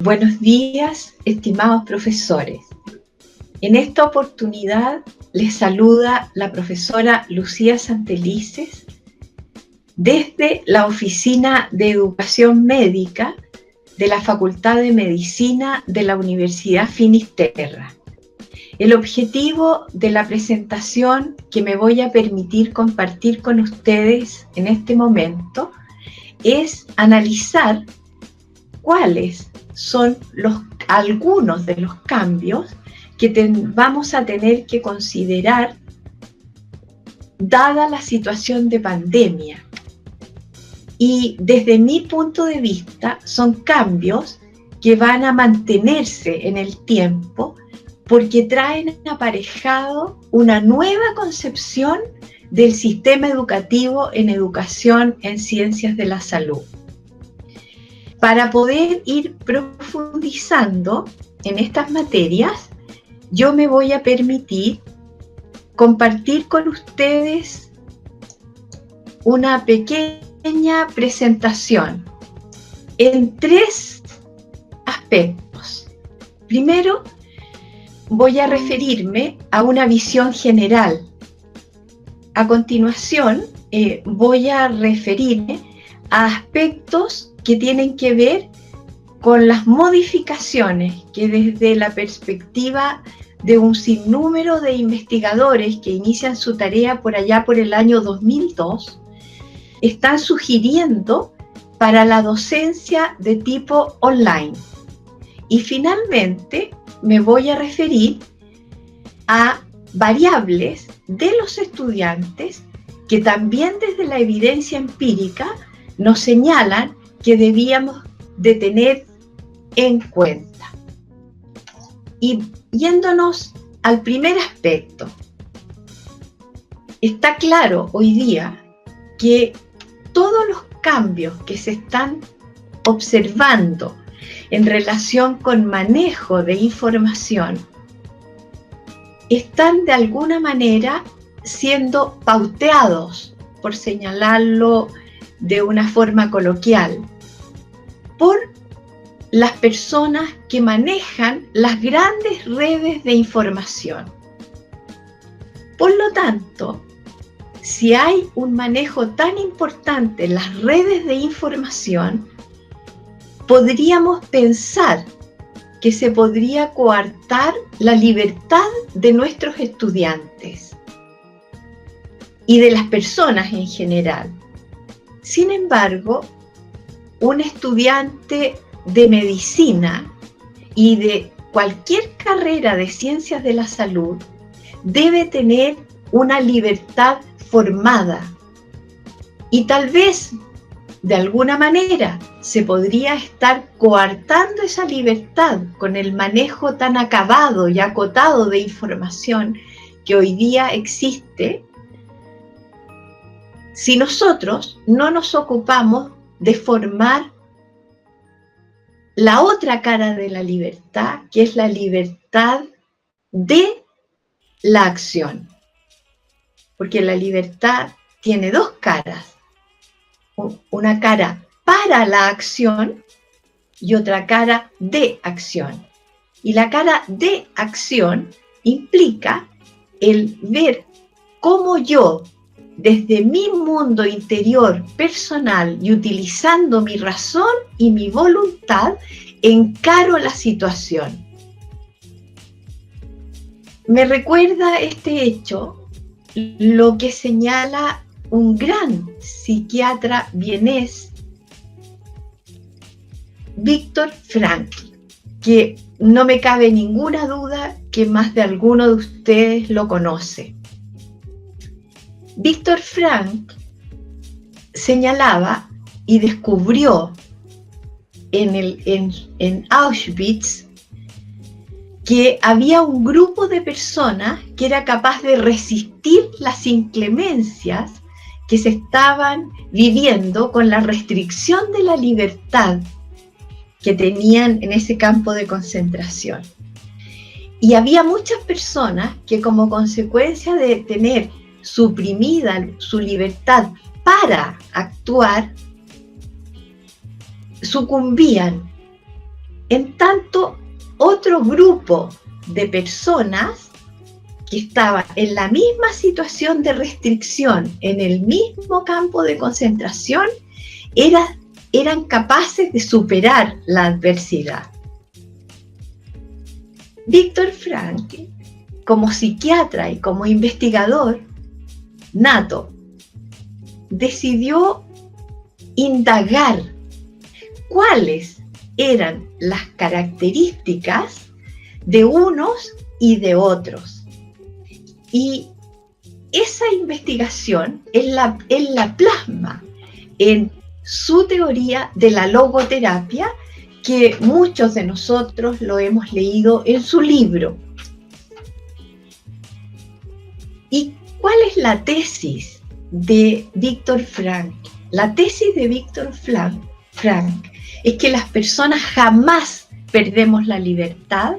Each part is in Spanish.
Buenos días, estimados profesores. En esta oportunidad les saluda la profesora Lucía Santelices desde la Oficina de Educación Médica de la Facultad de Medicina de la Universidad Finisterra. El objetivo de la presentación que me voy a permitir compartir con ustedes en este momento es analizar cuáles son algunos de los cambios que vamos a tener que considerar dada la situación de pandemia. Y desde mi punto de vista son cambios que van a mantenerse en el tiempo porque traen aparejado una nueva concepción del sistema educativo en educación en ciencias de la salud. Para poder ir profundizando en estas materias, yo me voy a permitir compartir con ustedes una pequeña presentación en tres aspectos. Primero, voy a referirme a una visión general. A continuación, voy a referirme a aspectos que tienen que ver con las modificaciones que desde la perspectiva de un sinnúmero de investigadores que inician su tarea por allá por el año 2002, están sugiriendo para la docencia de tipo online. Y finalmente me voy a referir a variables de los estudiantes que también desde la evidencia empírica nos señalan que debíamos de tener en cuenta. Y yéndonos al primer aspecto, está claro hoy día que todos los cambios que se están observando en relación con manejo de información están de alguna manera siendo pauteados, por señalarlo de una forma coloquial, por las personas que manejan las grandes redes de información. Por lo tanto, si hay un manejo tan importante en las redes de información, podríamos pensar que se podría coartar la libertad de nuestros estudiantes y de las personas en general. Sin embargo, un estudiante de medicina y de cualquier carrera de ciencias de la salud debe tener una libertad formada y tal vez de alguna manera se podría estar coartando esa libertad con el manejo tan acabado y acotado de información que hoy día existe si nosotros no nos ocupamos de formar la otra cara de la libertad, que es la libertad de la acción. Porque la libertad tiene dos caras. Una cara para la acción y otra cara de acción. Y la cara de acción implica el ver cómo yo, desde mi mundo interior personal y utilizando mi razón y mi voluntad, encaro la situación. Me recuerda este hecho lo que señala un gran psiquiatra vienés, Viktor Frankl, que no me cabe ninguna duda que más de alguno de ustedes lo conoce. Viktor Frankl señalaba y descubrió en Auschwitz que había un grupo de personas que era capaz de resistir las inclemencias que se estaban viviendo con la restricción de la libertad que tenían en ese campo de concentración. Y había muchas personas que como consecuencia de tener suprimida su libertad para actuar, sucumbían En tanto, otro grupo de personas que estaban en la misma situación de restricción, en el mismo campo de concentración, eran capaces de superar la adversidad. Viktor Frankl, como psiquiatra y como investigador nato, decidió indagar cuáles eran las características de unos y de otros. Y esa investigación él la plasma en su teoría de la logoterapia, que muchos de nosotros lo hemos leído en su libro. ¿Y cuál es la tesis de Viktor Frankl? La tesis de Viktor Frankl es que las personas jamás perdemos la libertad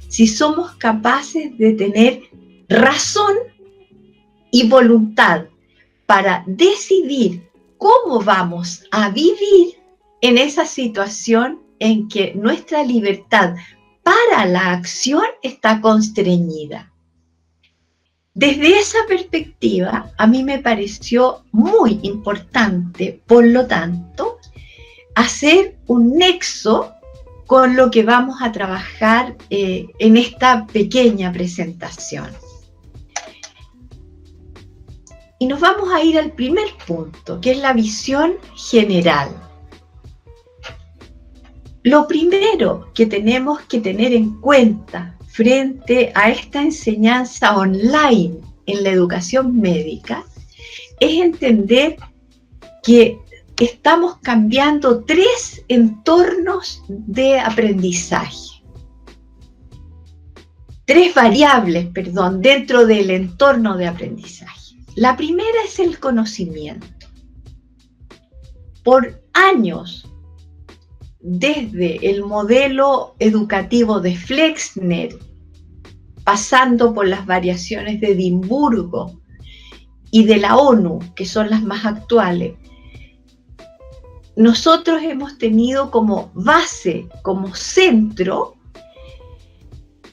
si somos capaces de tener razón y voluntad para decidir cómo vamos a vivir en esa situación en que nuestra libertad para la acción está constreñida. Desde esa perspectiva, a mí me pareció muy importante, por lo tanto, hacer un nexo con lo que vamos a trabajar en esta pequeña presentación. Y nos vamos a ir al primer punto, que es la visión general. Lo primero que tenemos que tener en cuenta frente a esta enseñanza online en la educación médica es entender que estamos cambiando 3 entornos de aprendizaje. 3 variables, dentro del entorno de aprendizaje. La primera es el conocimiento. Por años, desde el modelo educativo de Flexner, pasando por las variaciones de Edimburgo y de la ONU, que son las más actuales, nosotros hemos tenido como base, como centro,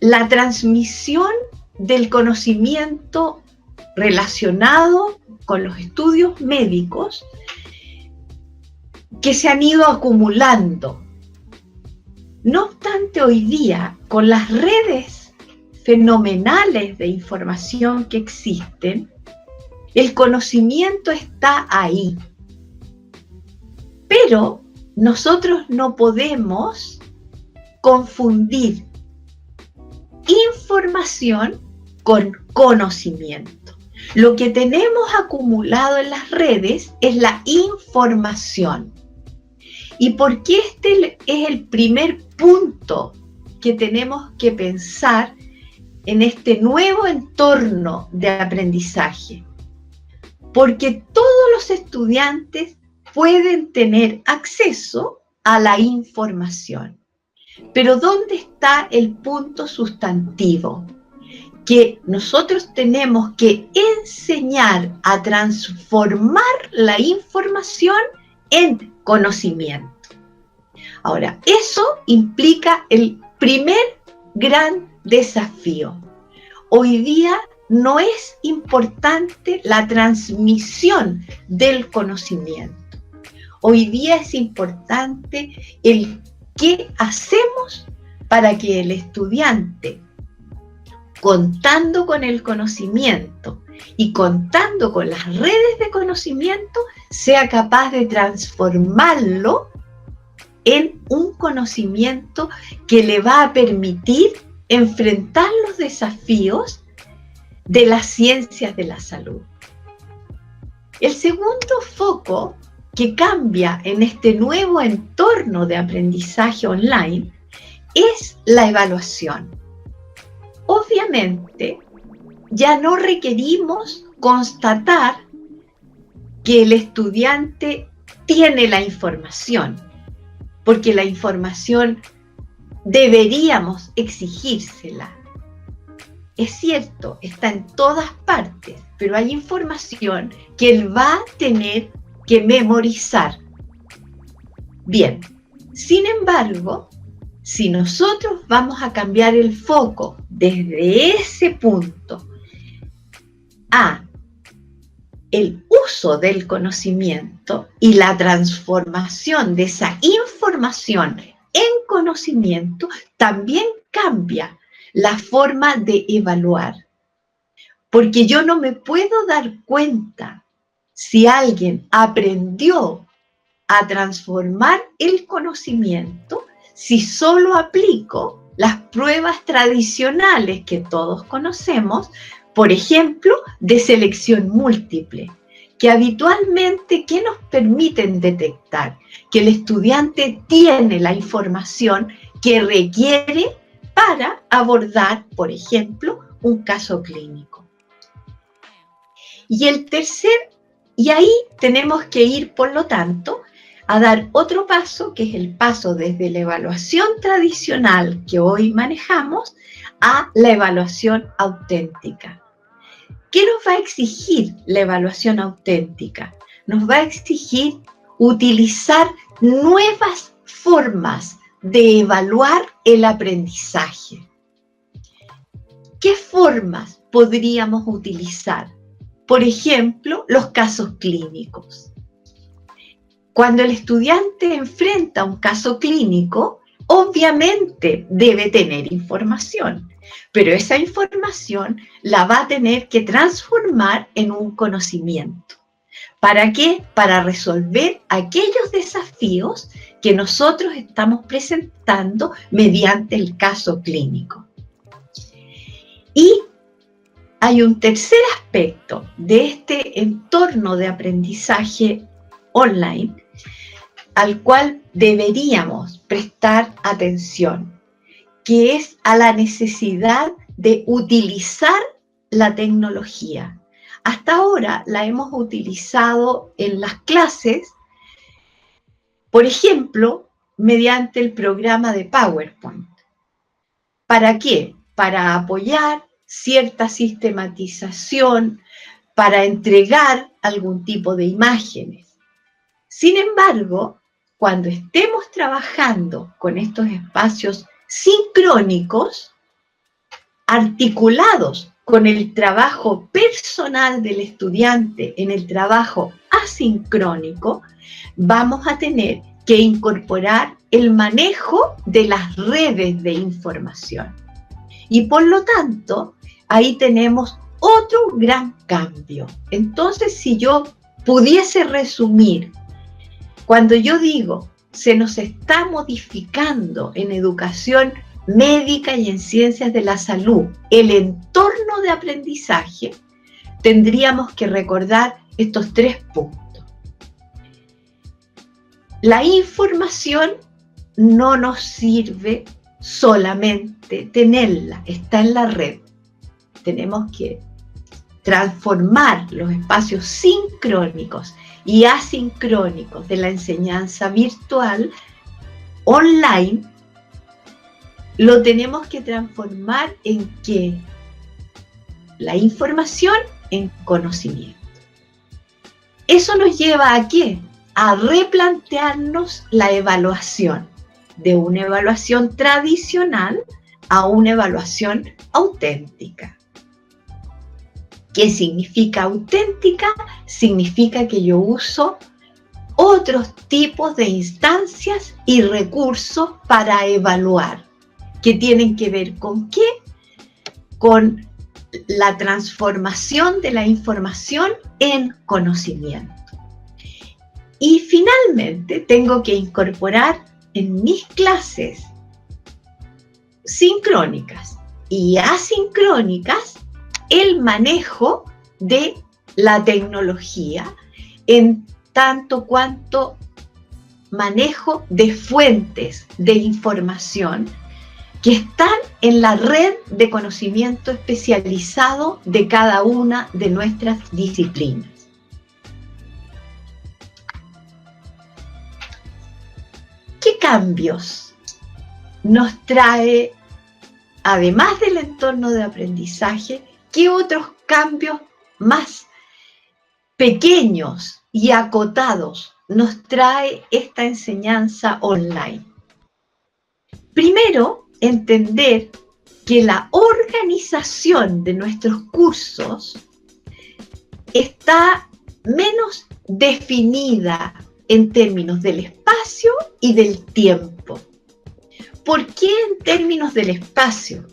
la transmisión del conocimiento relacionado con los estudios médicos que se han ido acumulando. No obstante, hoy día, con las redes fenomenales de información que existen, el conocimiento está ahí. Pero nosotros no podemos confundir información con conocimiento. Lo que tenemos acumulado en las redes es la información. ¿Y por qué este es el primer punto que tenemos que pensar en este nuevo entorno de aprendizaje? Porque todos los estudiantes pueden tener acceso a la información. Pero ¿dónde está el punto sustantivo? Que nosotros tenemos que enseñar a transformar la información en conocimiento. Ahora, eso implica el primer gran desafío. Hoy día no es importante la transmisión del conocimiento. Hoy día es importante el qué hacemos para que el estudiante, contando con el conocimiento y contando con las redes de conocimiento, sea capaz de transformarlo en un conocimiento que le va a permitir enfrentar los desafíos de las ciencias de la salud. El segundo foco que cambia en este nuevo entorno de aprendizaje online es la evaluación. Obviamente, ya no requerimos constatar que el estudiante tiene la información, porque la información deberíamos exigírsela. Es cierto, está en todas partes, pero hay información que él va a tener que memorizar. Bien, sin embargo, Si nosotros vamos a cambiar el foco desde ese punto a el uso del conocimiento y la transformación de esa información en conocimiento, también cambia la forma de evaluar. Porque yo no me puedo dar cuenta si alguien aprendió a transformar el conocimiento si solo aplico las pruebas tradicionales que todos conocemos, por ejemplo, de selección múltiple, que habitualmente, ¿qué nos permiten detectar? Que el estudiante tiene la información que requiere para abordar, por ejemplo, un caso clínico. Y ahí tenemos que ir, por lo tanto, a dar otro paso, que es el paso desde la evaluación tradicional que hoy manejamos a la evaluación auténtica. ¿Qué nos va a exigir la evaluación auténtica? Nos va a exigir utilizar nuevas formas de evaluar el aprendizaje. ¿Qué formas podríamos utilizar? Por ejemplo, los casos clínicos. Cuando el estudiante enfrenta un caso clínico, obviamente debe tener información, pero esa información la va a tener que transformar en un conocimiento. ¿Para qué? Para resolver aquellos desafíos que nosotros estamos presentando mediante el caso clínico. Y hay un tercer aspecto de este entorno de aprendizaje online al cual deberíamos prestar atención, que es a la necesidad de utilizar la tecnología. Hasta ahora la hemos utilizado en las clases, por ejemplo, mediante el programa de PowerPoint. ¿Para qué? Para apoyar cierta sistematización, para entregar algún tipo de imágenes. Sin embargo, cuando estemos trabajando con estos espacios sincrónicos, articulados con el trabajo personal del estudiante en el trabajo asincrónico, vamos a tener que incorporar el manejo de las redes de información. Y por lo tanto, ahí tenemos otro gran cambio. Entonces, si yo pudiese resumir, cuando yo digo se nos está modificando en educación médica y en ciencias de la salud el entorno de aprendizaje, tendríamos que recordar estos 3 puntos. La información no nos sirve solamente tenerla, está en la red. Tenemos que transformar los espacios sincrónicos y asincrónicos de la enseñanza virtual online, lo tenemos que transformar en ¿qué? La información en conocimiento. Eso nos lleva ¿a qué? A replantearnos la evaluación, de una evaluación tradicional a una evaluación auténtica. ¿Qué significa auténtica? Significa que yo uso otros tipos de instancias y recursos para evaluar, que tienen que ver ¿con qué? Con la transformación de la información en conocimiento. Y finalmente tengo que incorporar en mis clases sincrónicas y asincrónicas el manejo de la tecnología en tanto cuanto manejo de fuentes de información que están en la red de conocimiento especializado de cada una de nuestras disciplinas. ¿Qué cambios nos trae, además del entorno de aprendizaje, qué otros cambios más pequeños y acotados nos trae esta enseñanza online? Primero, entender que la organización de nuestros cursos está menos definida en términos del espacio y del tiempo. ¿Por qué en términos del espacio?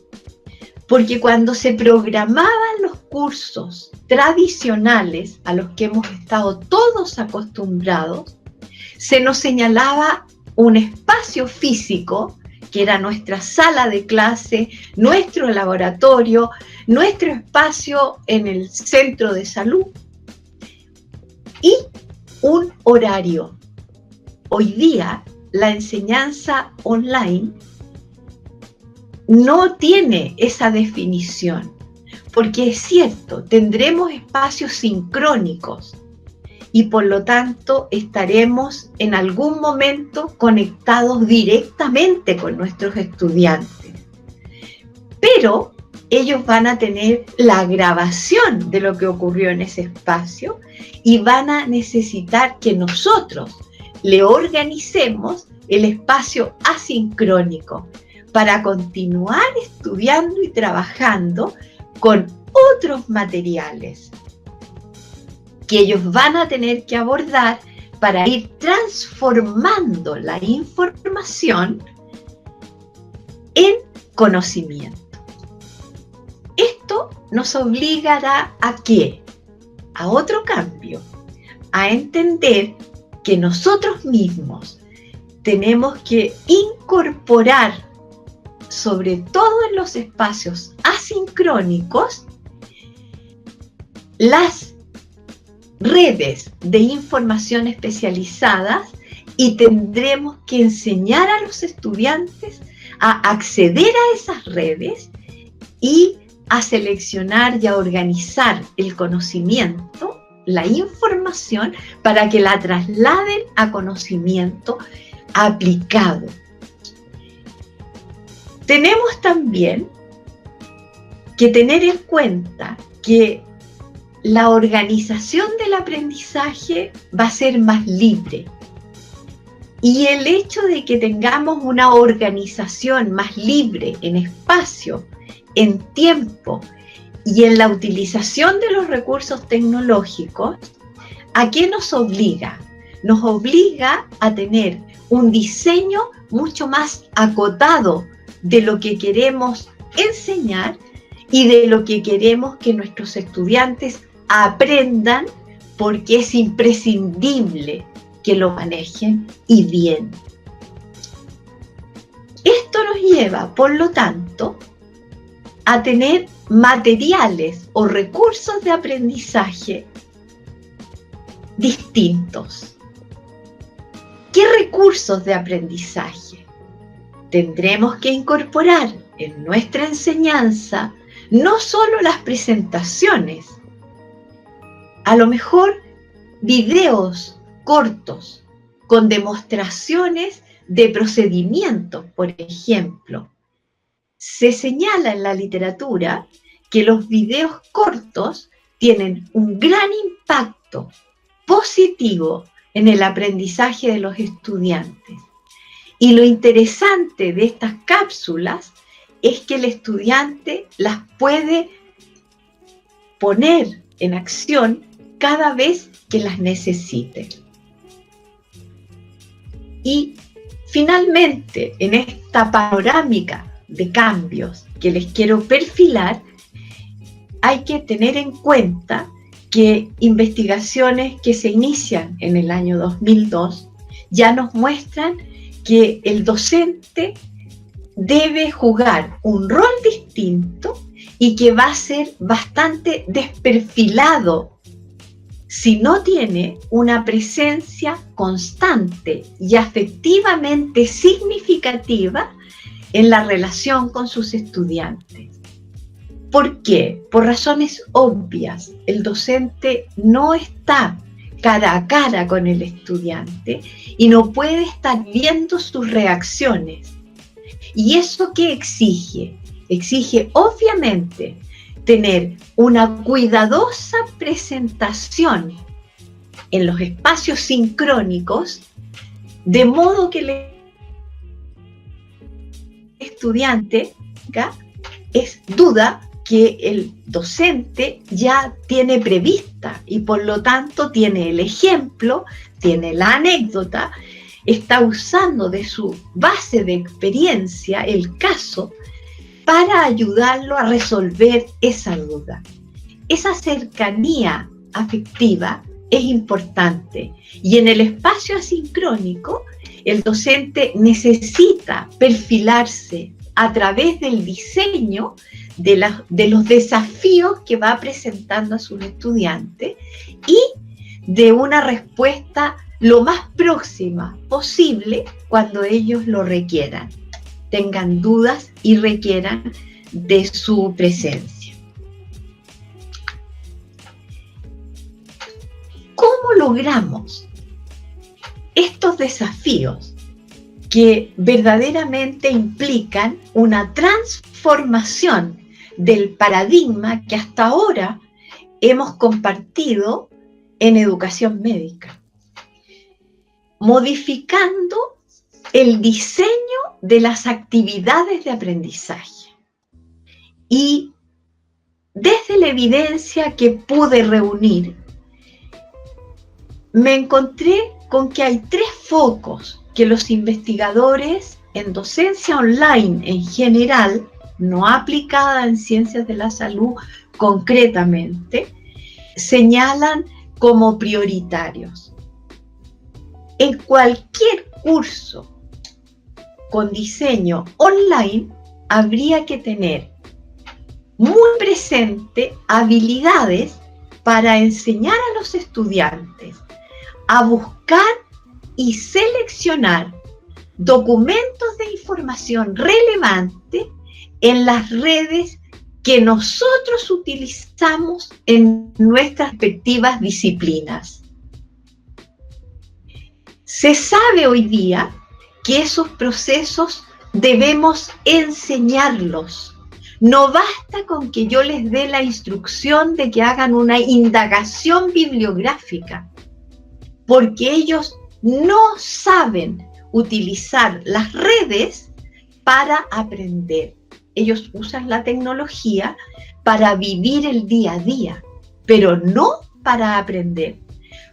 Porque cuando se programaban los cursos tradicionales a los que hemos estado todos acostumbrados, se nos señalaba un espacio físico, que era nuestra sala de clase, nuestro laboratorio, nuestro espacio en el centro de salud, y un horario. Hoy día, la enseñanza online no tiene esa definición, porque es cierto, tendremos espacios sincrónicos y por lo tanto estaremos en algún momento conectados directamente con nuestros estudiantes. Pero ellos van a tener la grabación de lo que ocurrió en ese espacio y van a necesitar que nosotros le organicemos el espacio asincrónico para continuar estudiando y trabajando con otros materiales que ellos van a tener que abordar para ir transformando la información en conocimiento. Esto nos obligará ¿a qué? A otro cambio, a entender que nosotros mismos tenemos que incorporar, sobre todo en los espacios asincrónicos, las redes de información especializadas y tendremos que enseñar a los estudiantes a acceder a esas redes y a seleccionar y a organizar el conocimiento, la información, para que la trasladen a conocimiento aplicado. Tenemos también que tener en cuenta que la organización del aprendizaje va a ser más libre. Y el hecho de que tengamos una organización más libre en espacio, en tiempo y en la utilización de los recursos tecnológicos, ¿a qué nos obliga? Nos obliga a tener un diseño mucho más acotado de lo que queremos enseñar y de lo que queremos que nuestros estudiantes aprendan, porque es imprescindible que lo manejen y bien. Esto nos lleva, por lo tanto, a tener materiales o recursos de aprendizaje distintos. ¿Qué recursos de aprendizaje? Tendremos que incorporar en nuestra enseñanza no solo las presentaciones, a lo mejor videos cortos con demostraciones de procedimientos, por ejemplo. Se señala en la literatura que los videos cortos tienen un gran impacto positivo en el aprendizaje de los estudiantes. Y lo interesante de estas cápsulas es que el estudiante las puede poner en acción cada vez que las necesite. Y finalmente, en esta panorámica de cambios que les quiero perfilar, hay que tener en cuenta que investigaciones que se inician en el año 2002 ya nos muestran que el docente debe jugar un rol distinto y que va a ser bastante desperfilado si no tiene una presencia constante y afectivamente significativa en la relación con sus estudiantes. ¿Por qué? Por razones obvias. El docente no está cara a cara con el estudiante y no puede estar viendo sus reacciones. ¿Y eso qué exige? Exige, obviamente, tener una cuidadosa presentación en los espacios sincrónicos, de modo que estudiante, ¿ya?, es duda que el docente ya tiene prevista y por lo tanto tiene el ejemplo, tiene la anécdota, está usando de su base de experiencia el caso para ayudarlo a resolver esa duda. Esa cercanía afectiva es importante y en el espacio asincrónico el docente necesita perfilarse a través del diseño de los desafíos que va presentando a sus estudiantes y de una respuesta lo más próxima posible cuando ellos lo requieran, tengan dudas y requieran de su presencia. ¿Cómo logramos estos desafíos que verdaderamente implican una transformación del paradigma que hasta ahora hemos compartido en educación médica? Modificando el diseño de las actividades de aprendizaje. Y desde la evidencia que pude reunir, me encontré con que hay 3 focos que los investigadores en docencia online en general, no aplicada en ciencias de la salud concretamente, señalan como prioritarios. En cualquier curso con diseño online habría que tener muy presente habilidades para enseñar a los estudiantes a buscar y seleccionar documentos de información relevante en las redes que nosotros utilizamos en nuestras respectivas disciplinas. Se sabe hoy día que esos procesos debemos enseñarlos. No basta con que yo les dé la instrucción de que hagan una indagación bibliográfica, porque ellos no saben utilizar las redes para aprender. Ellos usan la tecnología para vivir el día a día, pero no para aprender.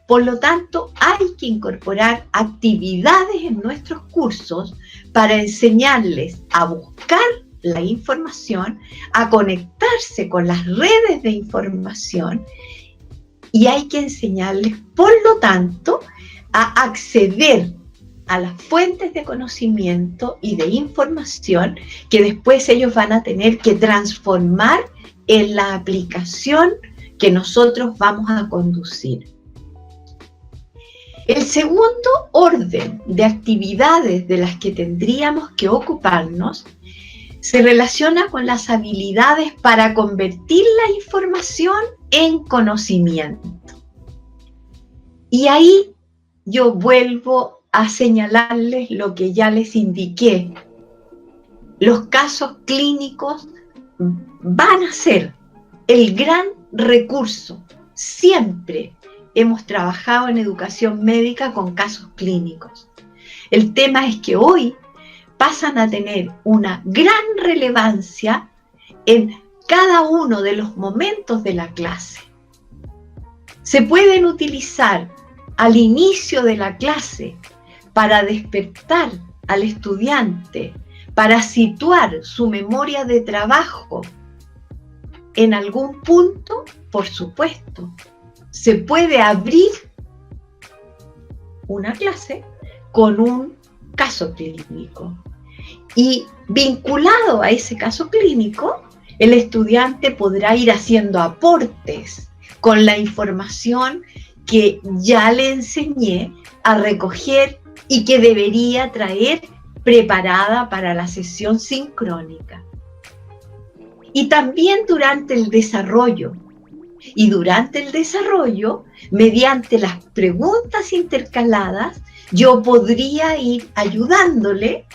Por lo tanto, hay que incorporar actividades en nuestros cursos para enseñarles a buscar la información, a conectarse con las redes de información, y hay que enseñarles, por lo tanto, a acceder a las fuentes de conocimiento y de información que después ellos van a tener que transformar en la aplicación que nosotros vamos a conducir. El segundo orden de actividades de las que tendríamos que ocuparnos se relaciona con las habilidades para convertir la información en conocimiento. Y ahí yo vuelvo a señalarles lo que ya les indiqué. Los casos clínicos van a ser el gran recurso. Siempre hemos trabajado en educación médica con casos clínicos. El tema es que hoy pasan a tener una gran relevancia en cada uno de los momentos de la clase. Se pueden utilizar al inicio de la clase para despertar al estudiante, para situar su memoria de trabajo en algún punto, por supuesto. Se puede abrir una clase con un caso clínico y vinculado a ese caso clínico, el estudiante podrá ir haciendo aportes con la información que ya le enseñé a recoger y que debería traer preparada para la sesión sincrónica. Y también durante el desarrollo. Y durante el desarrollo, mediante las preguntas intercaladas, yo podría ir ayudándole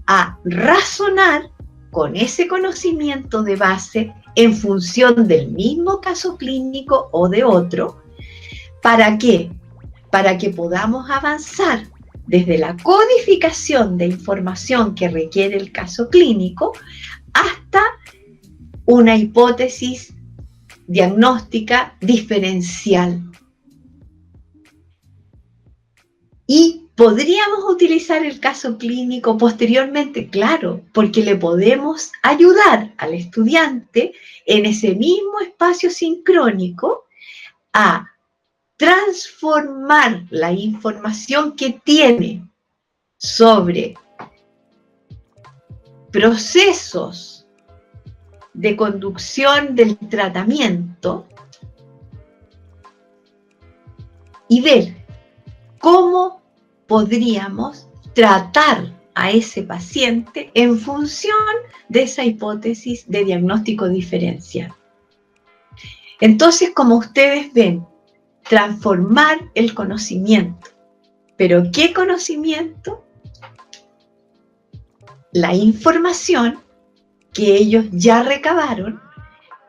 a razonar con ese conocimiento de base en función del mismo caso clínico o de otro. ¿Para qué? Para que podamos avanzar desde la codificación de información que requiere el caso clínico hasta una hipótesis diagnóstica diferencial. Y podríamos utilizar el caso clínico posteriormente, claro, porque le podemos ayudar al estudiante en ese mismo espacio sincrónico a transformar la información que tiene sobre procesos de conducción del tratamiento y ver cómo podríamos tratar a ese paciente en función de esa hipótesis de diagnóstico diferencial. Entonces, como ustedes ven, transformar el conocimiento. ¿Pero qué conocimiento? La información que ellos ya recabaron,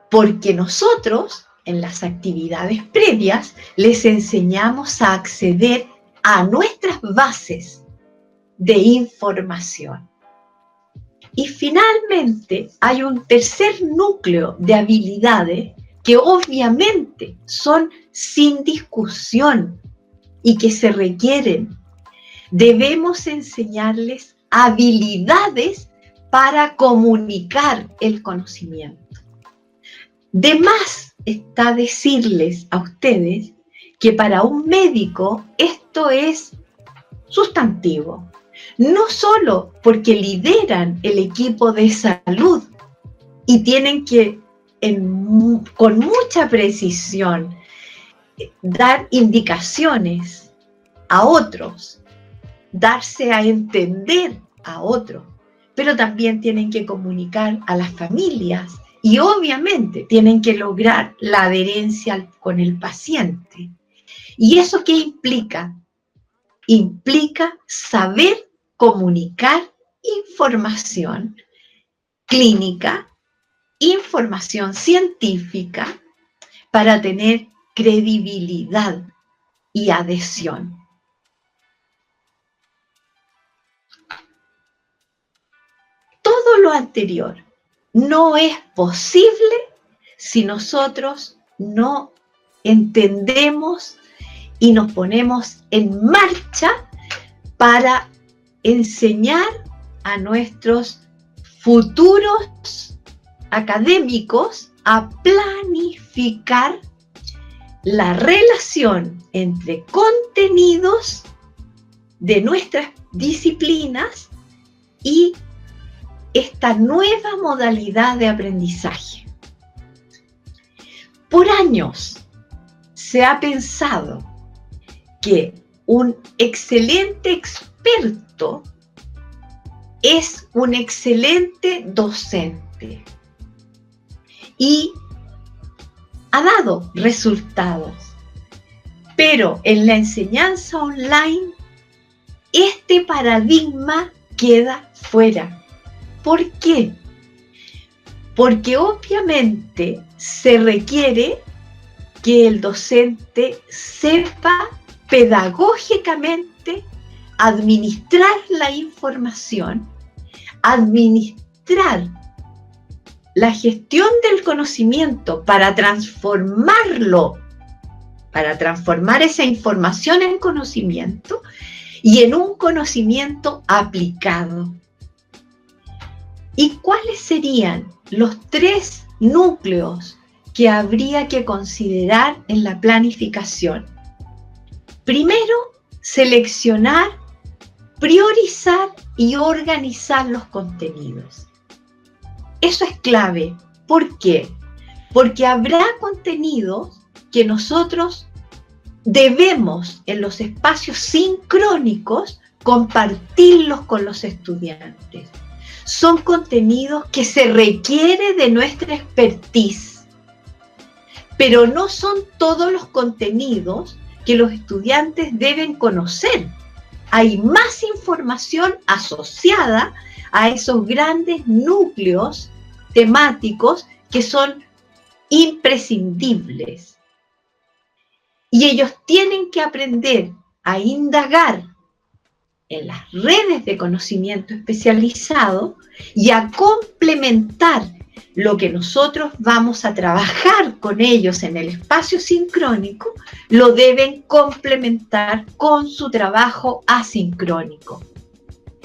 porque nosotros en las actividades previas les enseñamos a acceder a nuestras bases de información. Y finalmente hay un tercer núcleo de habilidades que obviamente son sin discusión y que se requieren. Debemos enseñarles habilidades para comunicar el conocimiento. De más está decirles a ustedes que para un médico esto es sustantivo. No solo porque lideran el equipo de salud y tienen que con mucha precisión dar indicaciones a otros, darse a entender a otros, pero también tienen que comunicar a las familias y obviamente tienen que lograr la adherencia con el paciente. ¿Y eso qué implica? Implica saber comunicar información clínica, información científica, para tener credibilidad y adhesión. Todo lo anterior no es posible si nosotros no entendemos y nos ponemos en marcha para enseñar a nuestros futuros académicos a planificar la relación entre contenidos de nuestras disciplinas y esta nueva modalidad de aprendizaje. Por años se ha pensado que un excelente experto es un excelente docente y ha dado resultados. Pero en la enseñanza online, este paradigma queda fuera. ¿Por qué? Porque obviamente se requiere que el docente sepa pedagógicamente administrar la información, administrar la gestión del conocimiento para transformarlo, para transformar esa información en conocimiento y en un conocimiento aplicado. ¿Y cuáles serían los 3 núcleos que habría que considerar en la planificación? Primero, seleccionar, priorizar y organizar los contenidos. Eso es clave. ¿Por qué? Porque habrá contenidos que nosotros debemos en los espacios sincrónicos compartirlos con los estudiantes. Son contenidos que se requiere de nuestra expertise, pero no son todos los contenidos que los estudiantes deben conocer. Hay más información asociada a esos grandes núcleos temáticos que son imprescindibles. Y ellos tienen que aprender a indagar en las redes de conocimiento especializado y a complementar lo que nosotros vamos a trabajar con ellos en el espacio sincrónico, lo deben complementar con su trabajo asincrónico.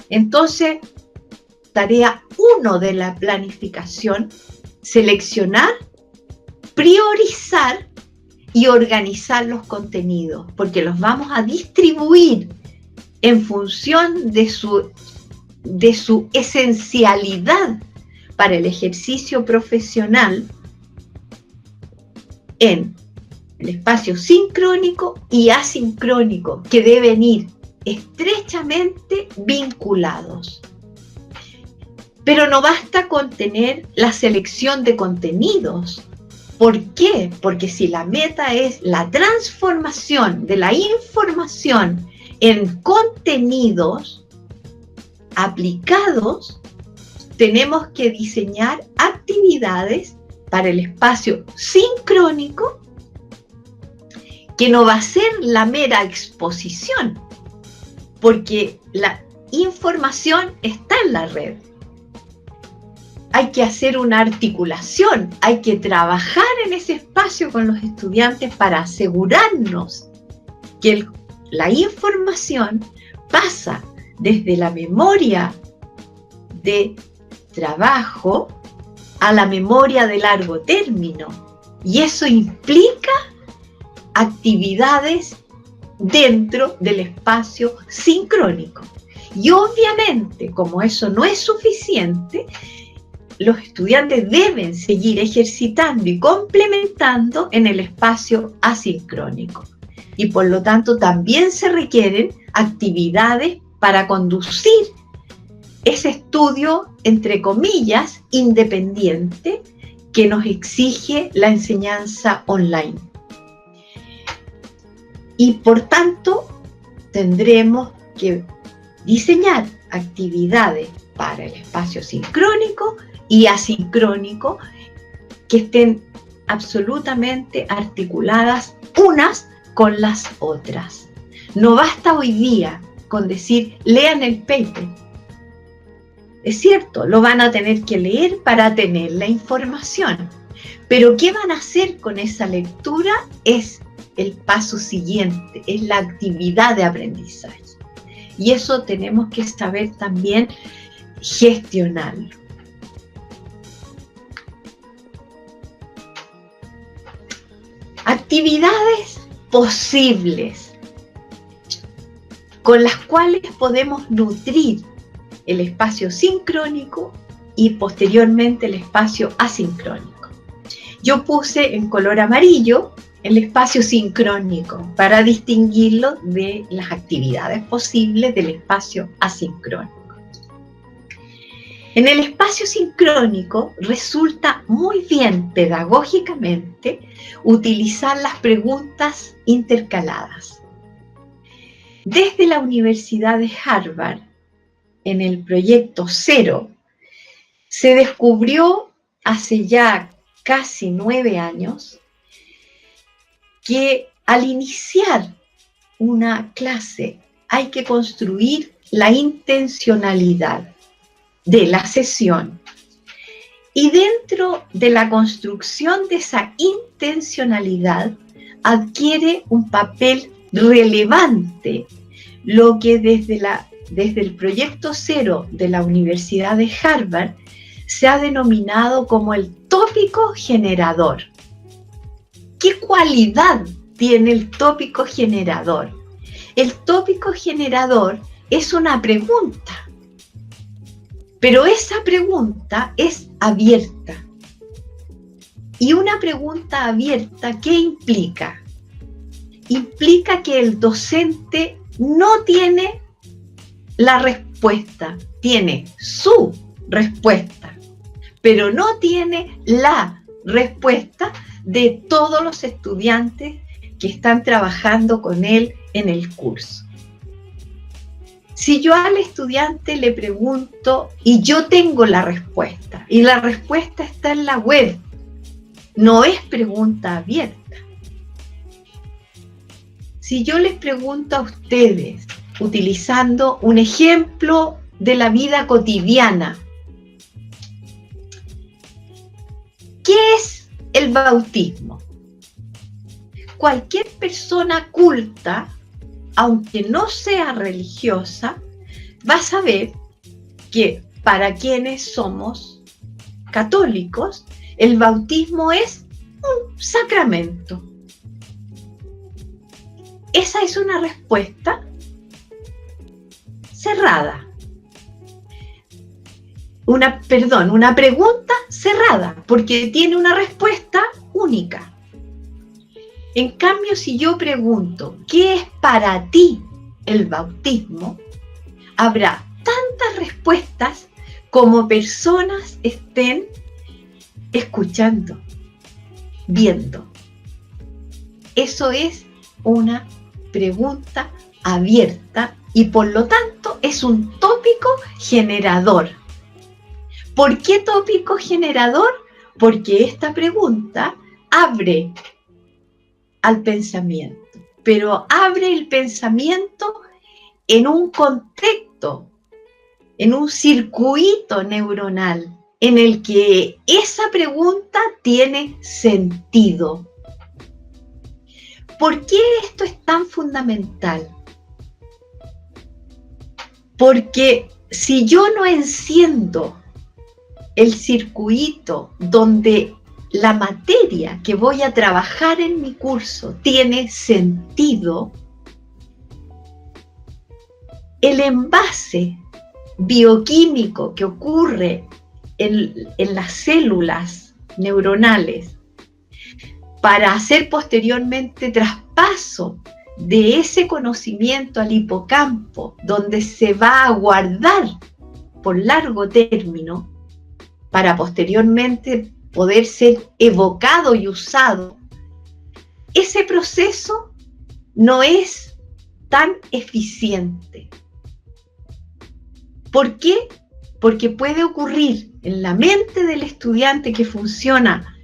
Entonces, tarea 1 de la planificación, seleccionar, priorizar y organizar los contenidos, porque los vamos a distribuir en función de su esencialidad para el ejercicio profesional en el espacio sincrónico y asincrónico, que deben ir estrechamente vinculados. Pero no basta con tener la selección de contenidos. ¿Por qué? Porque si la meta es la transformación de la información en contenidos aplicados, tenemos que diseñar actividades para el espacio sincrónico, que no va a ser la mera exposición, porque la información está en la red. Hay que hacer una articulación, hay que trabajar en ese espacio con los estudiantes para asegurarnos que la información pasa desde la memoria de trabajo a la memoria de largo término. Y eso implica actividades dentro del espacio sincrónico. Y obviamente, como eso no es suficiente, los estudiantes deben seguir ejercitando y complementando en el espacio asincrónico. Y por lo tanto también se requieren actividades para conducir ese estudio, entre comillas, independiente que nos exige la enseñanza online. Y por tanto, tendremos que diseñar actividades para el espacio sincrónico y asincrónico que estén absolutamente articuladas unas con las otras. No basta hoy día con decir, lean el paper. Es cierto, lo van a tener que leer para tener la información, pero ¿qué van a hacer con esa lectura? Es el paso siguiente, es la actividad de aprendizaje. Y eso tenemos que saber también gestionarlo. Actividades posibles con las cuales podemos nutrir el espacio sincrónico y posteriormente el espacio asincrónico. Yo puse en color amarillo el espacio sincrónico para distinguirlo de las actividades posibles del espacio asincrónico. En el espacio sincrónico resulta muy bien pedagógicamente utilizar las preguntas intercaladas. Desde la Universidad de Harvard, en el proyecto Cero, se descubrió hace ya casi 9 años que al iniciar una clase hay que construir la intencionalidad de la sesión, y dentro de la construcción de esa intencionalidad adquiere un papel relevante lo que desde el proyecto Cero de la Universidad de Harvard se ha denominado como el tópico generador. ¿Qué cualidad tiene el tópico generador? El tópico generador es una pregunta, pero esa pregunta es abierta. Y una pregunta abierta, ¿qué implica? Implica que el docente no tiene la respuesta, tiene su respuesta, pero no tiene la respuesta de todos los estudiantes que están trabajando con él en el curso. Si yo al estudiante le pregunto y yo tengo la respuesta, y la respuesta está en la web, no es pregunta abierta. Si yo les pregunto a ustedes, utilizando un ejemplo de la vida cotidiana. ¿Qué es el bautismo? Cualquier persona culta, aunque no sea religiosa, va a saber que para quienes somos católicos, el bautismo es un sacramento. Esa es una respuesta cerrada. Una pregunta cerrada, porque tiene una respuesta única. En cambio, si yo pregunto, ¿qué es para ti el bautismo? Habrá tantas respuestas como personas estén escuchando, viendo. Eso es una pregunta abierta y por lo tanto es un tópico generador. ¿Por qué tópico generador? Porque esta pregunta abre al pensamiento, pero abre el pensamiento en un contexto, en un circuito neuronal en el que esa pregunta tiene sentido. ¿Por qué esto es tan fundamental? Porque si yo no enciendo el circuito donde la materia que voy a trabajar en mi curso tiene sentido, el envase bioquímico que ocurre en las células neuronales para hacer posteriormente traspaso de ese conocimiento al hipocampo, donde se va a guardar por largo término para posteriormente poder ser evocado y usado, ese proceso no es tan eficiente. ¿Por qué? Porque puede ocurrir en la mente del estudiante que funciona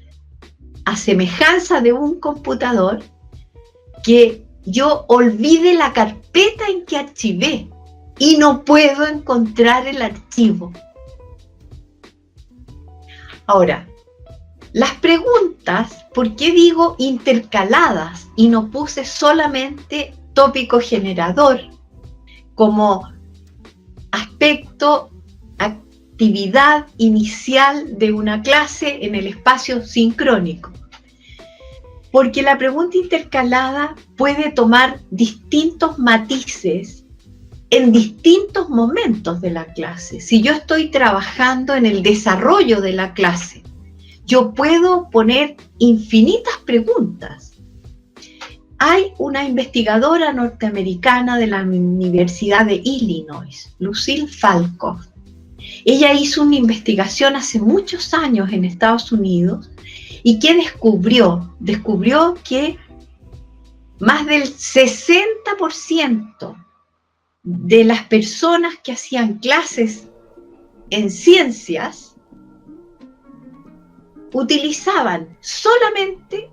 a semejanza de un computador, que yo olvide la carpeta en que archivé y no puedo encontrar el archivo. Ahora, las preguntas, ¿por qué digo intercaladas y no puse solamente tópico generador como aspecto, actividad inicial de una clase en el espacio sincrónico? Porque la pregunta intercalada puede tomar distintos matices en distintos momentos de la clase. Si yo estoy trabajando en el desarrollo de la clase, yo puedo poner infinitas preguntas. Hay una investigadora norteamericana de la Universidad de Illinois, Lucille Falcoff. Ella hizo una investigación hace muchos años en Estados Unidos y ¿qué descubrió? Descubrió que más del 60% de las personas que hacían clases en ciencias utilizaban solamente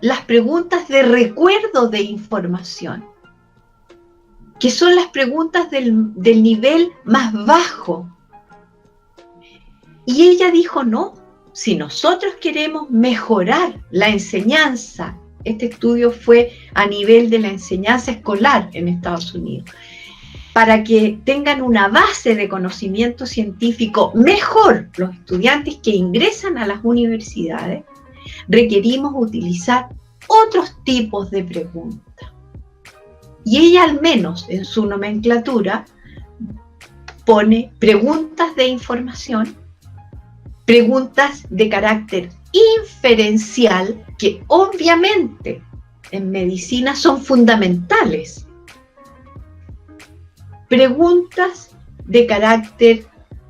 las preguntas de recuerdo de información, que son las preguntas del nivel más bajo. Y ella dijo, no, si nosotros queremos mejorar la enseñanza, este estudio fue a nivel de la enseñanza escolar en Estados Unidos, para que tengan una base de conocimiento científico mejor los estudiantes que ingresan a las universidades, requerimos utilizar otros tipos de preguntas. Y ella, al menos en su nomenclatura, pone preguntas de información, preguntas de carácter inferencial, que obviamente en medicina son fundamentales, preguntas de carácter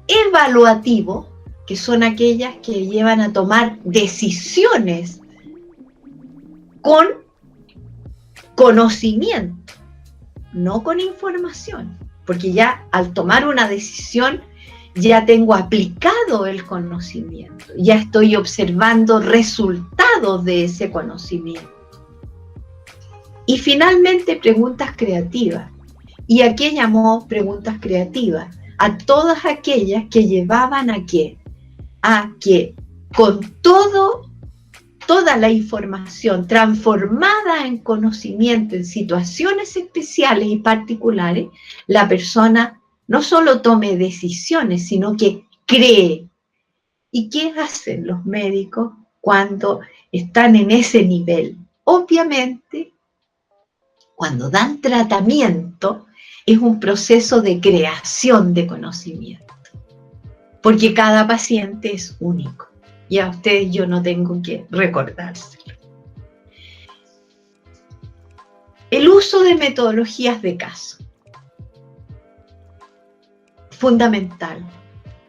evaluativo, que son aquellas que llevan a tomar decisiones con conocimiento, no con información, porque ya al tomar una decisión ya tengo aplicado el conocimiento, ya estoy observando resultados de ese conocimiento. Y finalmente, preguntas creativas, ¿Y a qué llamó preguntas creativas? A todas aquellas que llevaban a qué? A que con toda la información transformada en conocimiento en situaciones especiales y particulares, la persona no solo tome decisiones, sino que cree. ¿Y qué hacen los médicos cuando están en ese nivel? Obviamente, cuando dan tratamiento, es un proceso de creación de conocimiento, porque cada paciente es único. Y a ustedes yo no tengo que recordárselo. El uso de metodologías de caso. Fundamental.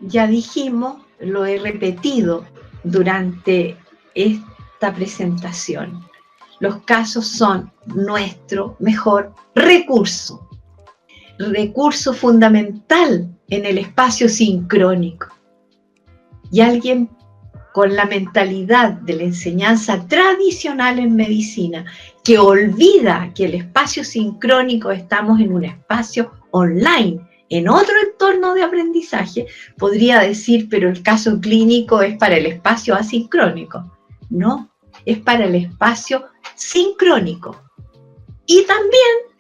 Ya dijimos, lo he repetido durante esta presentación. Los casos son nuestro mejor recurso. Recurso fundamental en el espacio sincrónico. Y alguien con la mentalidad de la enseñanza tradicional en medicina, que olvida que el espacio sincrónico estamos en un espacio online, en otro entorno de aprendizaje, podría decir, pero el caso clínico es para el espacio asincrónico. No, es para el espacio sincrónico. Y también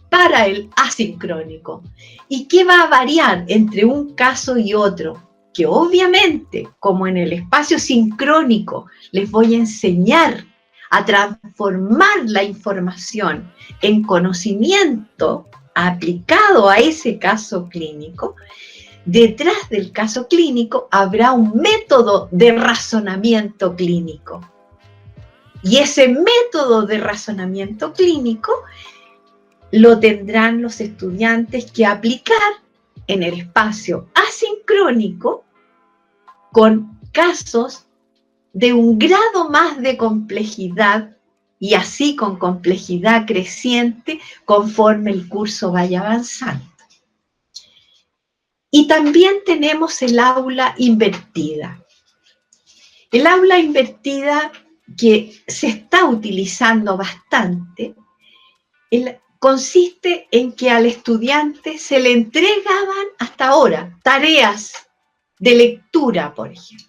para el asincrónico. ¿Y qué va a variar entre un caso y otro? Que obviamente, como en el espacio sincrónico, les voy a enseñar a transformar la información en conocimiento aplicado a ese caso clínico, detrás del caso clínico habrá un método de razonamiento clínico. Y ese método de razonamiento clínico lo tendrán los estudiantes que aplicar en el espacio asincrónico con casos de un grado más de complejidad y así con complejidad creciente conforme el curso vaya avanzando. Y también tenemos el aula invertida. El aula invertida que se está utilizando bastante, consiste en que al estudiante se le entregaban hasta ahora tareas de lectura, por ejemplo.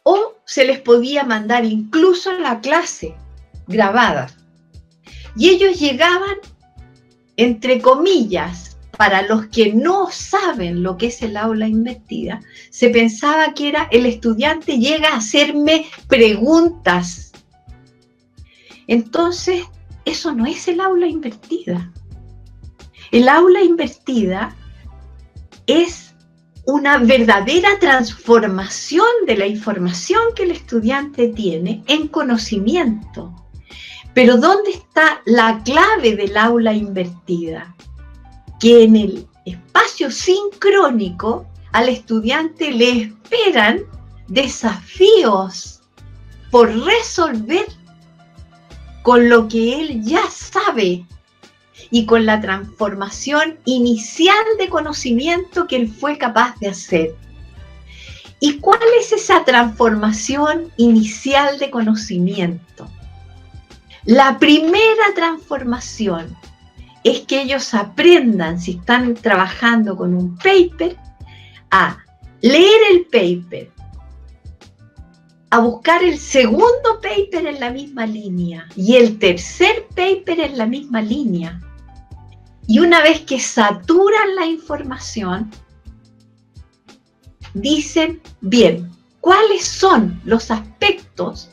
O se les podía mandar incluso la clase grabada. Y ellos llegaban, entre comillas, para los que no saben lo que es el aula invertida, se pensaba que era el estudiante llega a hacerme preguntas. Entonces, eso no es el aula invertida. El aula invertida es una verdadera transformación de la información que el estudiante tiene en conocimiento. Pero ¿dónde está la clave del aula invertida? Que en el espacio sincrónico al estudiante le esperan desafíos por resolver con lo que él ya sabe y con la transformación inicial de conocimiento que él fue capaz de hacer. ¿Y cuál es esa transformación inicial de conocimiento? La primera transformación es que ellos aprendan, si están trabajando con un paper, a leer el paper, a buscar el segundo paper en la misma línea y el tercer paper en la misma línea. Y una vez que saturan la información, dicen, bien, ¿cuáles son los aspectos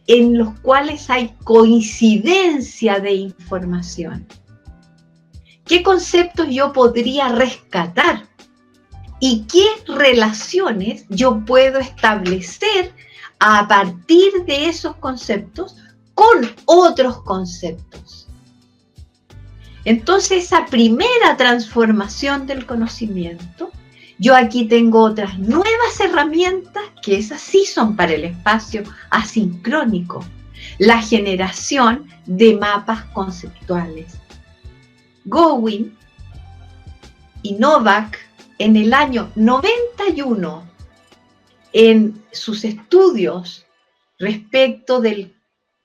en los cuales hay coincidencia de información? ¿Qué conceptos yo podría rescatar? ¿Y qué relaciones yo puedo establecer a partir de esos conceptos con otros conceptos? Entonces, esa primera transformación del conocimiento, yo aquí tengo otras nuevas herramientas que esas sí son para el espacio asincrónico. La generación de mapas conceptuales. Gowin y Novak en el año 91, en sus estudios respecto del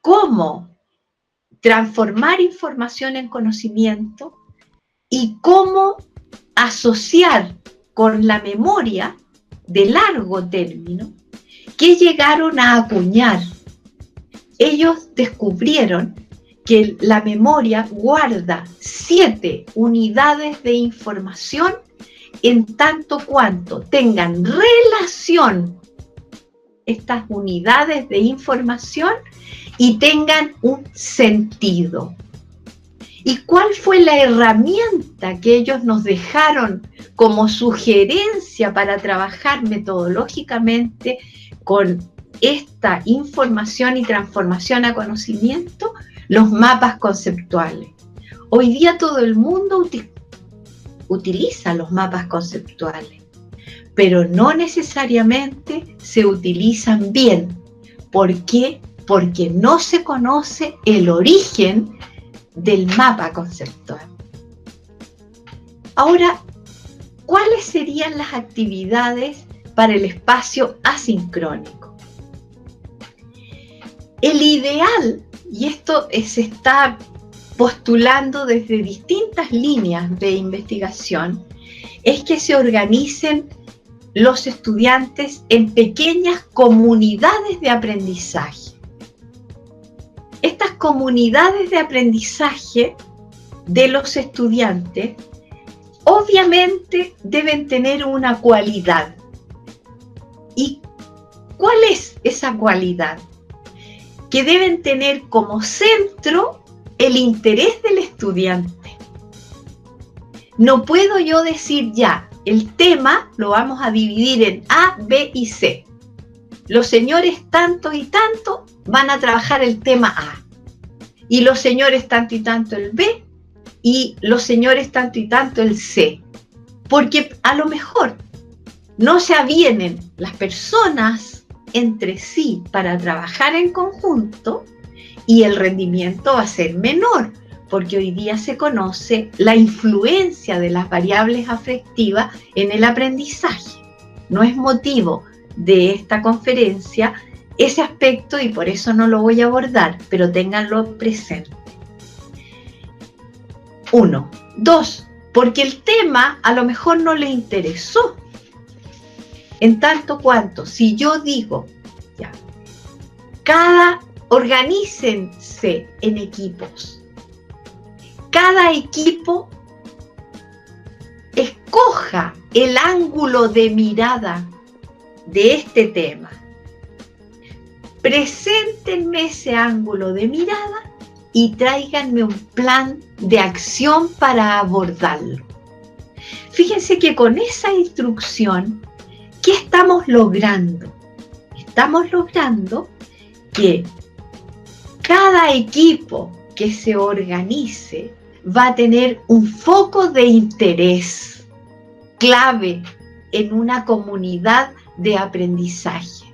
cómo transformar información en conocimiento y cómo asociar con la memoria de largo término que llegaron a acuñar. Ellos descubrieron que la memoria guarda 7 unidades de información en tanto cuanto tengan relación estas unidades de información y tengan un sentido. ¿Y cuál fue la herramienta que ellos nos dejaron como sugerencia para trabajar metodológicamente con esta información y transformación a conocimiento? Los mapas conceptuales. Hoy día todo el mundo utiliza los mapas conceptuales, pero no necesariamente se utilizan bien. ¿Por qué? Porque no se conoce el origen del mapa conceptual. Ahora, ¿cuáles serían las actividades para el espacio asincrónico? El ideal, y esto se está postulando desde distintas líneas de investigación, es que se organicen los estudiantes en pequeñas comunidades de aprendizaje. Estas comunidades de aprendizaje de los estudiantes obviamente deben tener una cualidad. ¿Y cuál es esa cualidad? Que deben tener como centro el interés del estudiante. No puedo yo decir ya, el tema lo vamos a dividir en A, B y C. Los señores tanto y tanto van a trabajar el tema A. Y los señores tanto y tanto el B. Y los señores tanto y tanto el C. Porque a lo mejor no se avienen las personas entre sí para trabajar en conjunto y el rendimiento va a ser menor, porque hoy día se conoce la influencia de las variables afectivas en el aprendizaje. No es motivo de esta conferencia ese aspecto y por eso no lo voy a abordar, pero ténganlo presente. 1. 2. Porque el tema a lo mejor no le interesó. En tanto cuanto, si yo digo, ya, organícense en equipos. Cada equipo escoja el ángulo de mirada de este tema. Preséntenme ese ángulo de mirada y tráiganme un plan de acción para abordarlo. Fíjense que con esa instrucción, ¿qué estamos logrando? Estamos logrando que cada equipo que se organice va a tener un foco de interés clave en una comunidad de aprendizaje.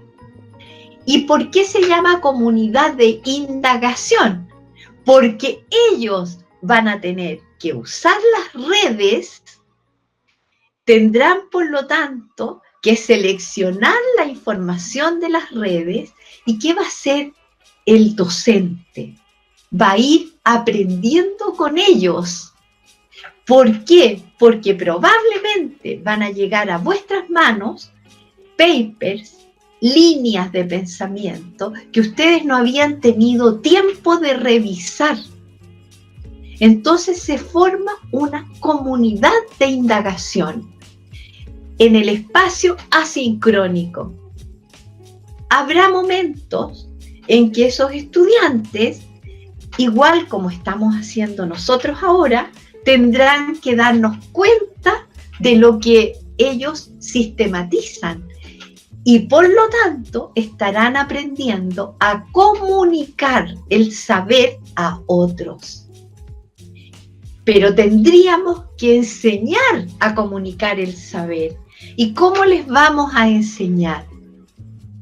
¿Y por qué se llama comunidad de indagación? Porque ellos van a tener que usar las redes, tendrán por lo tanto que seleccionar la información de las redes. ¿Y qué va a hacer el docente? Va a ir aprendiendo con ellos. ¿Por qué? Porque probablemente van a llegar a vuestras manos papers, líneas de pensamiento que ustedes no habían tenido tiempo de revisar. Entonces se forma una comunidad de indagación en el espacio asincrónico. Habrá momentos en que esos estudiantes, igual como estamos haciendo nosotros ahora, tendrán que darnos cuenta de lo que ellos sistematizan y por lo tanto estarán aprendiendo a comunicar el saber a otros. Pero tendríamos que enseñar a comunicar el saber. ¿Y cómo les vamos a enseñar?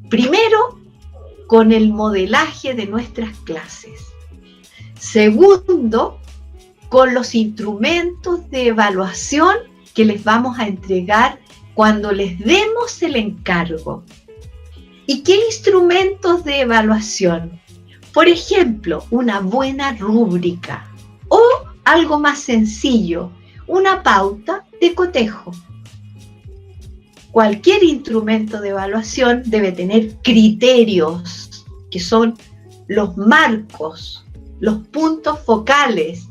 Primero, con el modelaje de nuestras clases. Segundo, con los instrumentos de evaluación que les vamos a entregar cuando les demos el encargo. ¿Y qué instrumentos de evaluación? Por ejemplo, una buena rúbrica o algo más sencillo, una pauta de cotejo. Cualquier instrumento de evaluación debe tener criterios, que son los marcos, los puntos focales,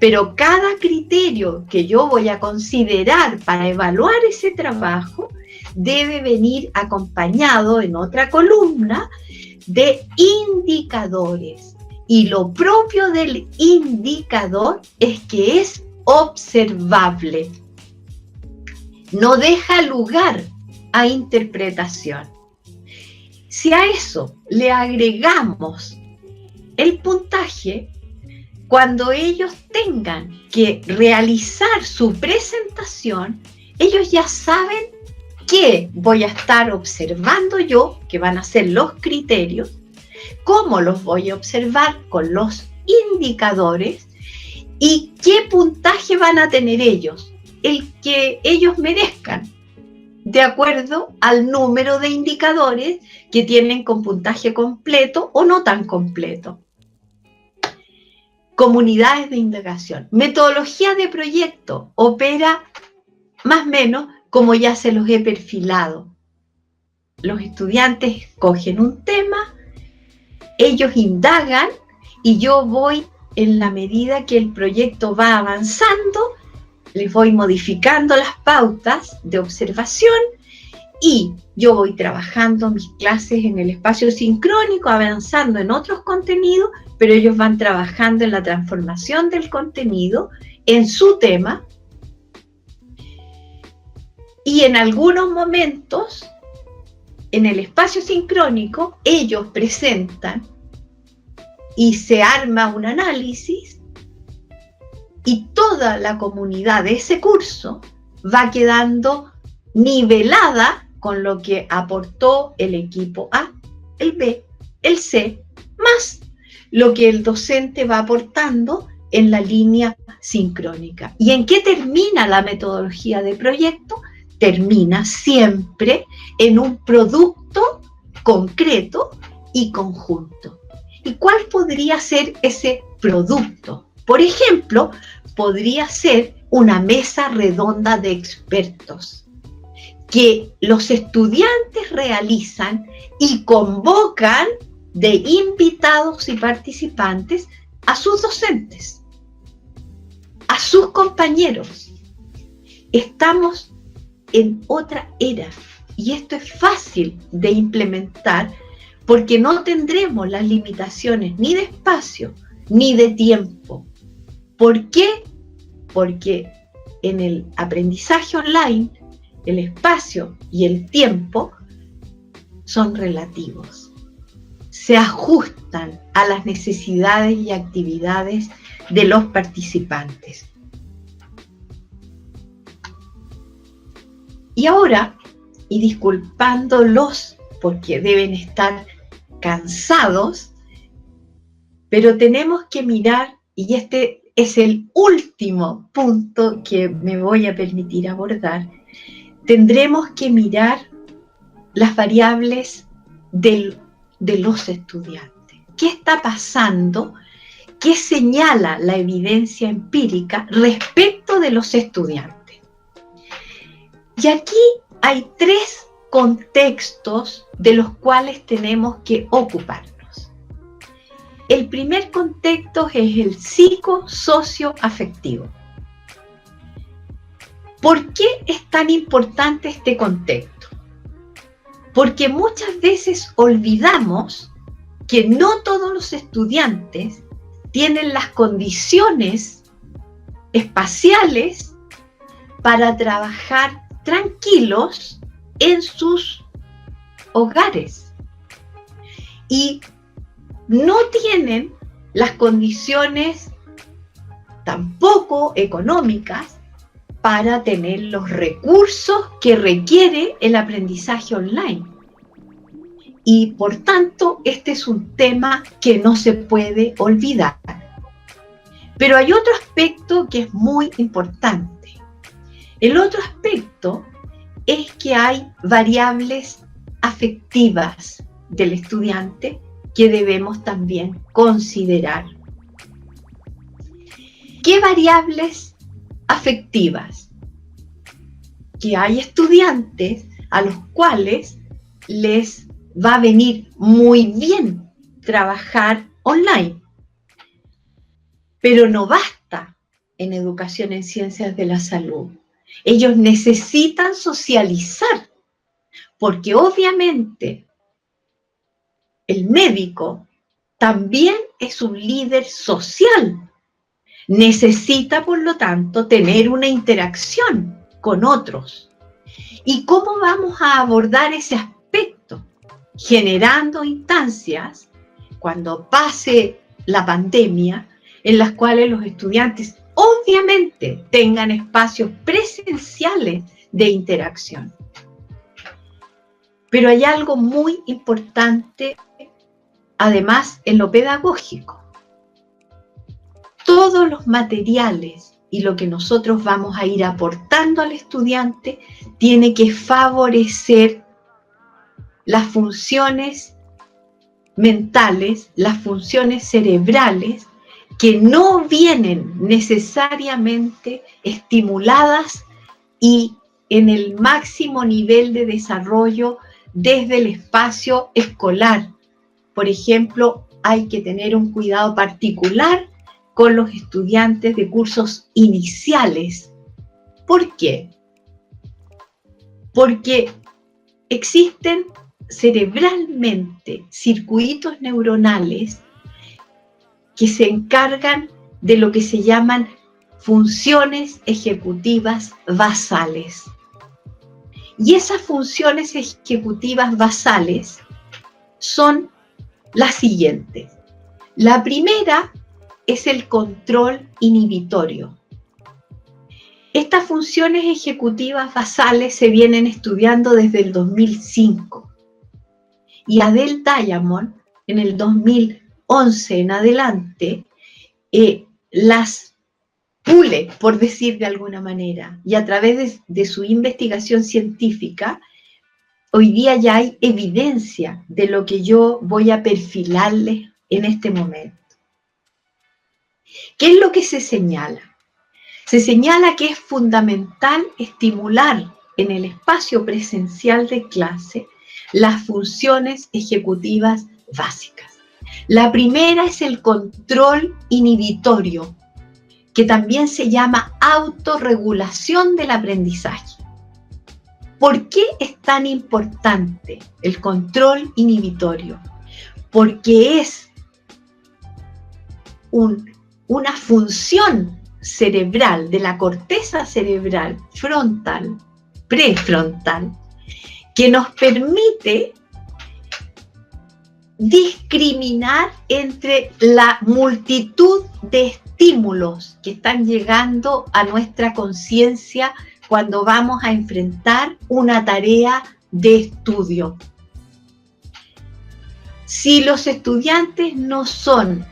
pero cada criterio que yo voy a considerar para evaluar ese trabajo debe venir acompañado en otra columna de indicadores. Y lo propio del indicador es que es observable. No deja lugar a interpretación. Si a eso le agregamos el puntaje, cuando ellos tengan que realizar su presentación, ellos ya saben qué voy a estar observando yo, que van a ser los criterios, cómo los voy a observar con los indicadores y qué puntaje van a tener ellos, el que ellos merezcan, de acuerdo al número de indicadores que tienen con puntaje completo o no tan completo. Comunidades de indagación. Metodología de proyecto opera más o menos como ya se los he perfilado. Los estudiantes escogen un tema, ellos indagan y yo voy, en la medida que el proyecto va avanzando, les voy modificando las pautas de observación y yo voy trabajando mis clases en el espacio sincrónico, avanzando en otros contenidos, pero ellos van trabajando en la transformación del contenido en su tema. Y en algunos momentos, en el espacio sincrónico, ellos presentan y se arma un análisis y toda la comunidad de ese curso va quedando nivelada con lo que aportó el equipo A, el B, el C, más lo que el docente va aportando en la línea sincrónica. ¿Y en qué termina la metodología de proyecto? Termina siempre en un producto concreto y conjunto. ¿Y cuál podría ser ese producto? Por ejemplo, podría ser una mesa redonda de expertos que los estudiantes realizan y convocan de invitados y participantes a sus docentes, a sus compañeros. Estamos en otra era y esto es fácil de implementar porque no tendremos las limitaciones ni de espacio ni de tiempo. ¿Por qué? Porque en el aprendizaje online el espacio y el tiempo son relativos. Se ajustan a las necesidades y actividades de los participantes. Y ahora, y disculpándolos porque deben estar cansados, pero tenemos que mirar, y este es el último punto que me voy a permitir abordar, tendremos que mirar las variables de los estudiantes. ¿Qué está pasando? ¿Qué señala la evidencia empírica respecto de los estudiantes? Y aquí hay tres contextos de los cuales tenemos que ocuparnos. El primer contexto es el psicosocioafectivo. ¿Por qué es tan importante este contexto? Porque muchas veces olvidamos que no todos los estudiantes tienen las condiciones espaciales para trabajar tranquilos en sus hogares y no tienen las condiciones tampoco económicas para tener los recursos que requiere el aprendizaje online. Y por tanto, este es un tema que no se puede olvidar. Pero hay otro aspecto que es muy importante. El otro aspecto es que hay variables afectivas del estudiante que debemos también considerar. ¿Qué variables afectivas? Que hay estudiantes a los cuales les va a venir muy bien trabajar online, pero no basta en educación en ciencias de la salud. Ellos necesitan socializar, porque obviamente el médico también es un líder social. Necesita, por lo tanto, tener una interacción con otros. ¿Y cómo vamos a abordar ese aspecto? Generando instancias, cuando pase la pandemia, en las cuales los estudiantes obviamente tengan espacios presenciales de interacción. Pero hay algo muy importante, además, en lo pedagógico. Todos los materiales y lo que nosotros vamos a ir aportando al estudiante tiene que favorecer las funciones mentales, las funciones cerebrales, que no vienen necesariamente estimuladas y en el máximo nivel de desarrollo desde el espacio escolar. Por ejemplo, hay que tener un cuidado particular con los estudiantes de cursos iniciales. ¿Por qué? Porque existen cerebralmente circuitos neuronales que se encargan de lo que se llaman funciones ejecutivas basales. Y esas funciones ejecutivas basales son las siguientes. La primera es el control inhibitorio. Estas funciones ejecutivas basales se vienen estudiando desde el 2005. Y Adele Diamond, en el 2011 en adelante, las pule, por decir de alguna manera, y a través de su investigación científica, hoy día ya hay evidencia de lo que yo voy a perfilarles en este momento. ¿Qué es lo que se señala? Se señala que es fundamental estimular en el espacio presencial de clase las funciones ejecutivas básicas. La primera es el control inhibitorio, que también se llama autorregulación del aprendizaje. ¿Por qué es tan importante el control inhibitorio? Porque es una función cerebral de la corteza cerebral frontal, prefrontal, que nos permite discriminar entre la multitud de estímulos que están llegando a nuestra conciencia cuando vamos a enfrentar una tarea de estudio. Si los estudiantes no son,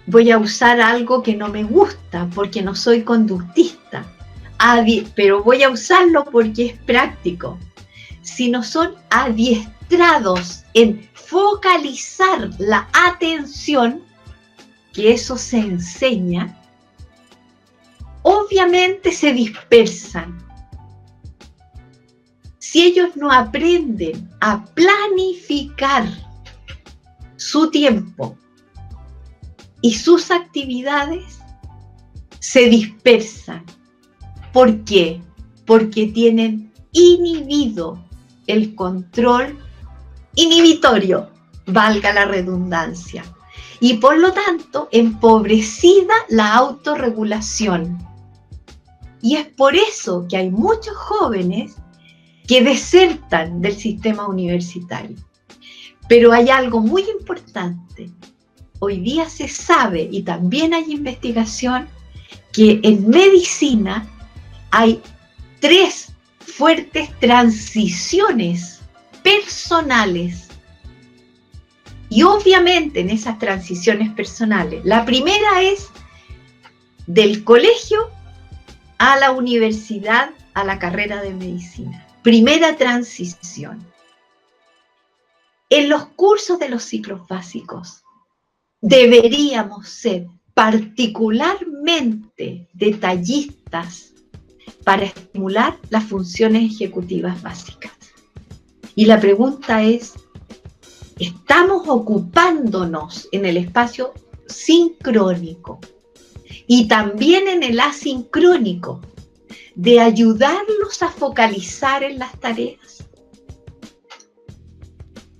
voy a usar algo que no me gusta porque no soy conductista, pero voy a usarlo porque es práctico. Si no son adiestrados en focalizar la atención, que eso se enseña, obviamente se dispersan. Si ellos no aprenden a planificar su tiempo y sus actividades, se dispersan. ¿Por qué? Porque tienen inhibido el control inhibitorio, valga la redundancia, y por lo tanto empobrecida la autorregulación. Y es por eso que hay muchos jóvenes que desertan del sistema universitario. Pero hay algo muy importante. Hoy día se sabe, y también hay investigación, que en medicina hay 3 fuertes transiciones personales. Y obviamente en esas transiciones personales, la primera es del colegio a la universidad, a la carrera de medicina. Primera transición. En los cursos de los ciclos básicos deberíamos ser particularmente detallistas para estimular las funciones ejecutivas básicas. Y la pregunta es, ¿estamos ocupándonos en el espacio sincrónico y también en el asincrónico de ayudarlos a focalizar en las tareas?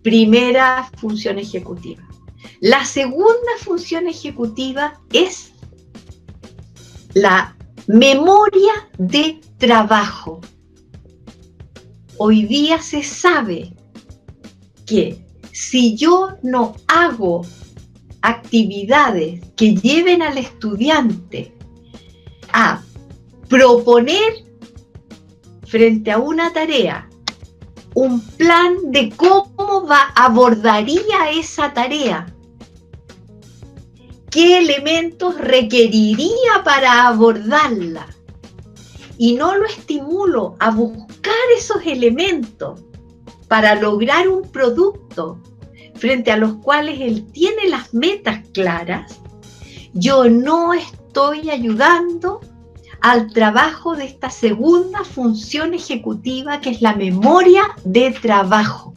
Primera función ejecutiva. La segunda función ejecutiva es la memoria de trabajo. Hoy día se sabe que si yo no hago actividades que lleven al estudiante a proponer frente a una tarea un plan de cómo abordaría esa tarea, qué elementos requeriría para abordarla, y no lo estimulo a buscar esos elementos para lograr un producto frente a los cuales él tiene las metas claras, yo no estoy ayudando al trabajo de esta segunda función ejecutiva, que es la memoria de trabajo.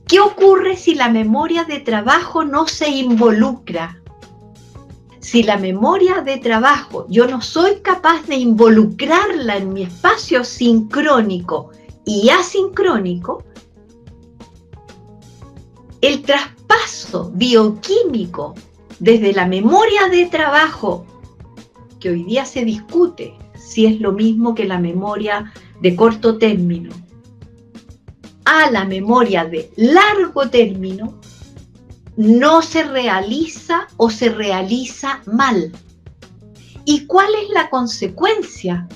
¿Qué ocurre si la memoria de trabajo no se involucra? Si la memoria de trabajo yo no soy capaz de involucrarla en mi espacio sincrónico y asincrónico, el traspaso bioquímico desde la memoria de trabajo, que hoy día se discute si es lo mismo que la memoria de corto término, a la memoria de largo término, no se realiza o se realiza mal. ¿Y cuál es la consecuencia?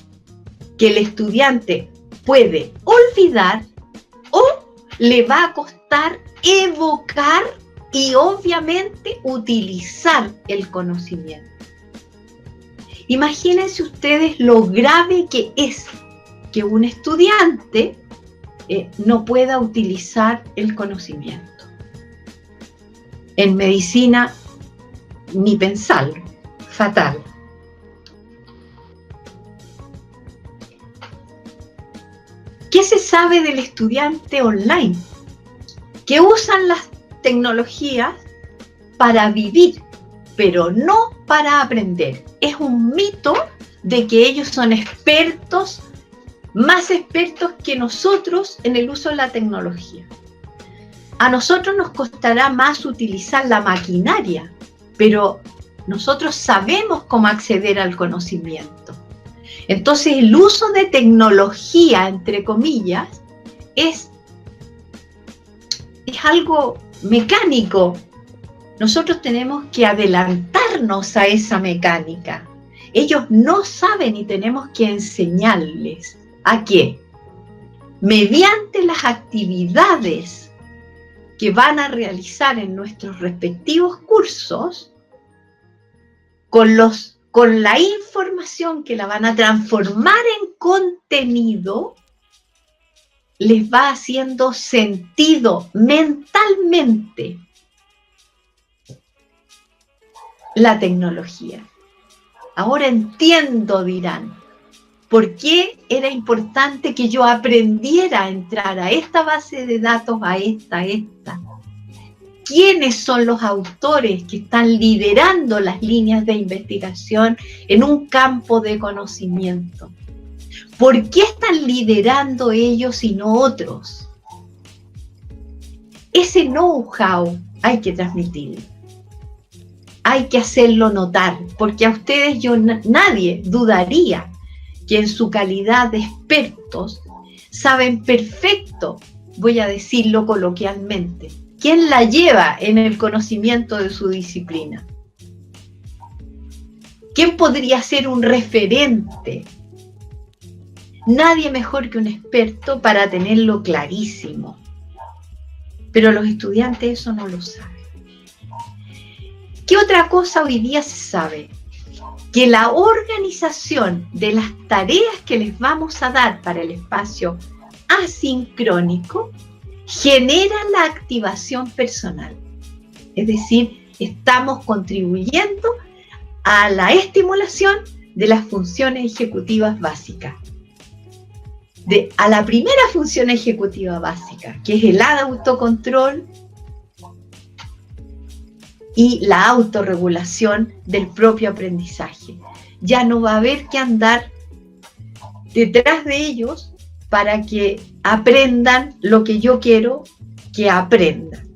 Que el estudiante puede olvidar o le va a costar evocar y obviamente utilizar el conocimiento. Imagínense ustedes lo grave que es que un estudiante no pueda utilizar el conocimiento. En medicina, ni pensarlo, fatal. ¿Qué se sabe del estudiante online? Que usan las tecnologías para vivir, pero no para aprender. Es un mito de que ellos son expertos, más expertos que nosotros en el uso de la tecnología. A nosotros nos costará más utilizar la maquinaria, pero nosotros sabemos cómo acceder al conocimiento. Entonces, el uso de tecnología, entre comillas, es algo mecánico. Nosotros tenemos que adelantarnos a esa mecánica. Ellos no saben y tenemos que enseñarles a qué. Mediante las actividades que van a realizar en nuestros respectivos cursos, con la información que la van a transformar en contenido, les va haciendo sentido mentalmente la tecnología. Ahora entiendo, dirán, ¿por qué era importante que yo aprendiera a entrar a esta base de datos, a esta? ¿Quiénes son los autores que están liderando las líneas de investigación en un campo de conocimiento? ¿Por qué están liderando ellos y no otros? Ese know-how hay que transmitirlo. Hay que hacerlo notar, porque a ustedes nadie dudaría que en su calidad de expertos saben perfecto, voy a decirlo coloquialmente, quién la lleva en el conocimiento de su disciplina. ¿Quién podría ser un referente? Nadie mejor que un experto para tenerlo clarísimo. Pero los estudiantes eso no lo saben. ¿Qué otra cosa hoy día se sabe? Que la organización de las tareas que les vamos a dar para el espacio asincrónico genera la activación personal. Es decir, estamos contribuyendo a la estimulación de las funciones ejecutivas básicas. A la primera función ejecutiva básica, que es el autocontrol y la autorregulación del propio aprendizaje. Ya no va a haber que andar detrás de ellos para que aprendan lo que yo quiero que aprendan.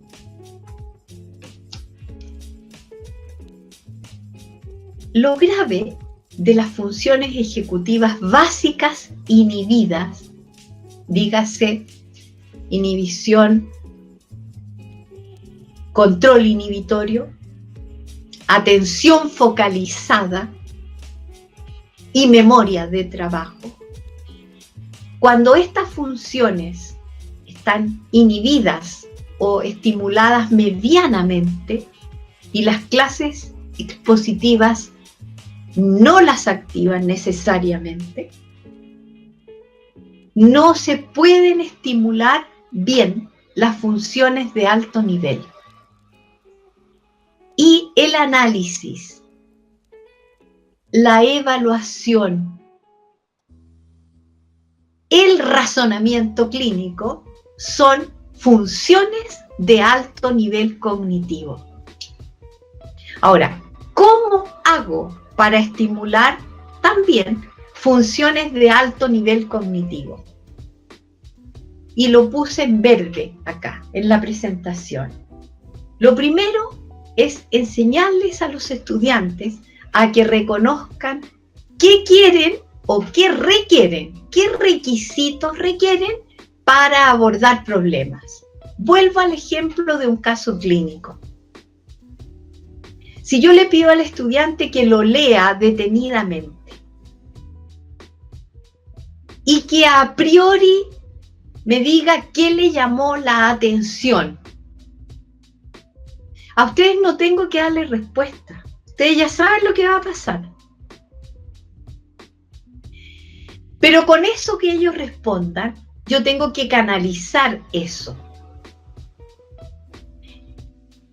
Lo grave de las funciones ejecutivas básicas inhibidas, dígase inhibición, control inhibitorio, atención focalizada y memoria de trabajo. Cuando estas funciones están inhibidas o estimuladas medianamente y las clases expositivas no las activan necesariamente, no se pueden estimular bien las funciones de alto nivel. Y el análisis, la evaluación, el razonamiento clínico son funciones de alto nivel cognitivo. Ahora, ¿cómo hago para estimular también funciones de alto nivel cognitivo? Y lo puse en verde acá, en la presentación. Lo primero es enseñarles a los estudiantes a que reconozcan qué quieren o qué requieren, qué requisitos requieren para abordar problemas. Vuelvo al ejemplo de un caso clínico. Si yo le pido al estudiante que lo lea detenidamente y que a priori me diga qué le llamó la atención, a ustedes no tengo que darle respuesta. Ustedes ya saben lo que va a pasar. Pero con eso que ellos respondan, yo tengo que canalizar eso.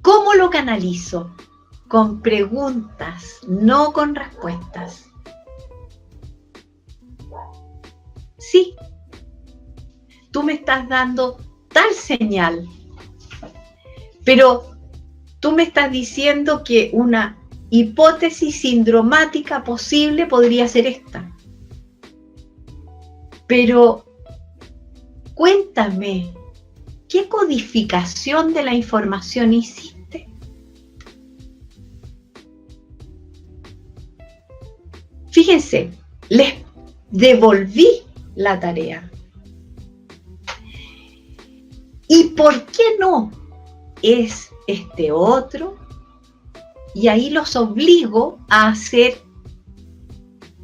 ¿Cómo lo canalizo? Con preguntas, no con respuestas. Sí, tú me estás dando tal señal, pero tú me estás diciendo que una hipótesis sindromática posible podría ser esta. Pero cuéntame, ¿qué codificación de la información hiciste? Fíjense, les devolví la tarea. ¿Y por qué no es este otro? Y ahí los obligo a hacer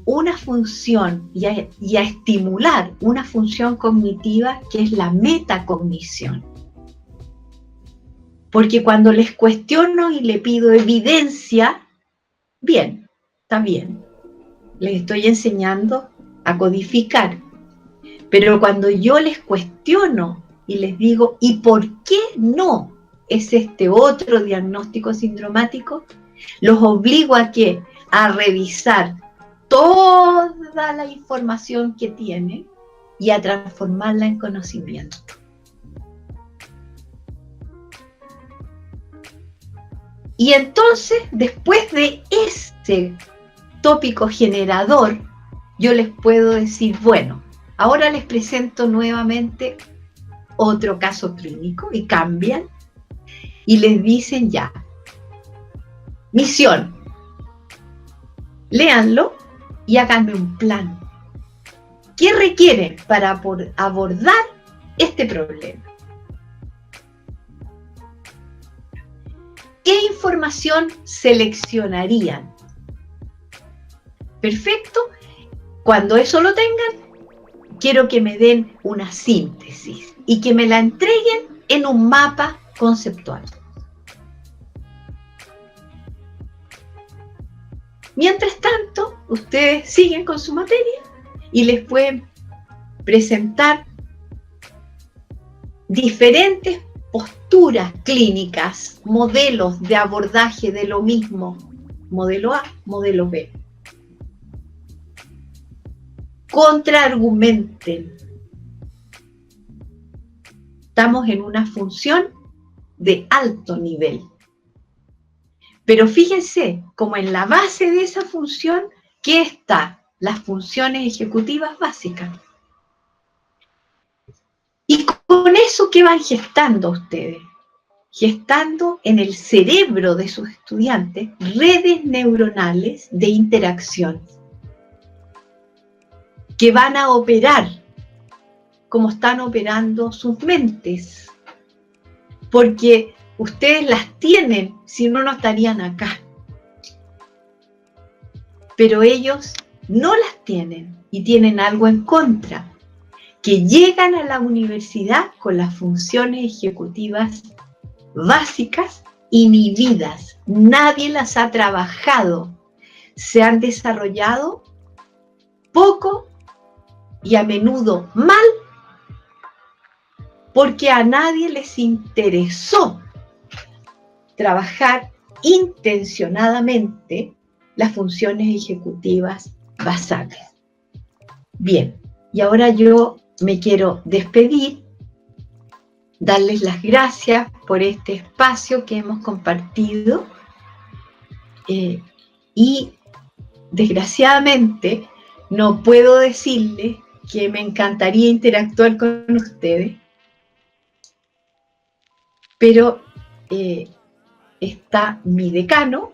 una función y a estimular una función cognitiva que es la metacognición. Porque cuando les cuestiono y le pido evidencia, bien, está bien, les estoy enseñando a codificar. Pero cuando yo les cuestiono y les digo, ¿y por qué no es este otro diagnóstico sindromático? Los obligo a ¿qué? A revisar toda la información que tienen y a transformarla en conocimiento. Y entonces, después de ese tópico generador, yo les puedo decir, bueno, ahora les presento nuevamente otro caso clínico y cambian y les dicen ya, misión, léanlo y háganme un plan. ¿Qué requieren para abordar este problema? ¿Qué información seleccionarían? Perfecto. Cuando eso lo tengan, quiero que me den una síntesis y que me la entreguen en un mapa conceptual. Mientras tanto, ustedes siguen con su materia y les pueden presentar diferentes posturas clínicas, modelos de abordaje de lo mismo, modelo A, modelo B. Contraargumenten. Estamos en una función de alto nivel. Pero fíjense, como en la base de esa función, ¿qué está? Las funciones ejecutivas básicas. Y con eso, ¿qué van gestando ustedes? Gestando en el cerebro de sus estudiantes redes neuronales de interacción que van a operar como están operando sus mentes. Porque ustedes las tienen, si no, no estarían acá. Pero ellos no las tienen y tienen algo en contra, que llegan a la universidad con las funciones ejecutivas básicas inhibidas. Nadie las ha trabajado. Se han desarrollado poco y a menudo mal, porque a nadie les interesó trabajar intencionadamente las funciones ejecutivas basales. Bien, y ahora yo me quiero despedir, darles las gracias por este espacio que hemos compartido y desgraciadamente no puedo decirles que me encantaría interactuar con ustedes, pero está mi decano,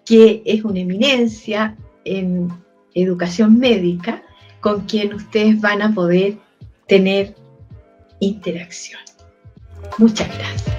que es una eminencia en educación médica, con quien ustedes van a poder tener interacción. Muchas gracias.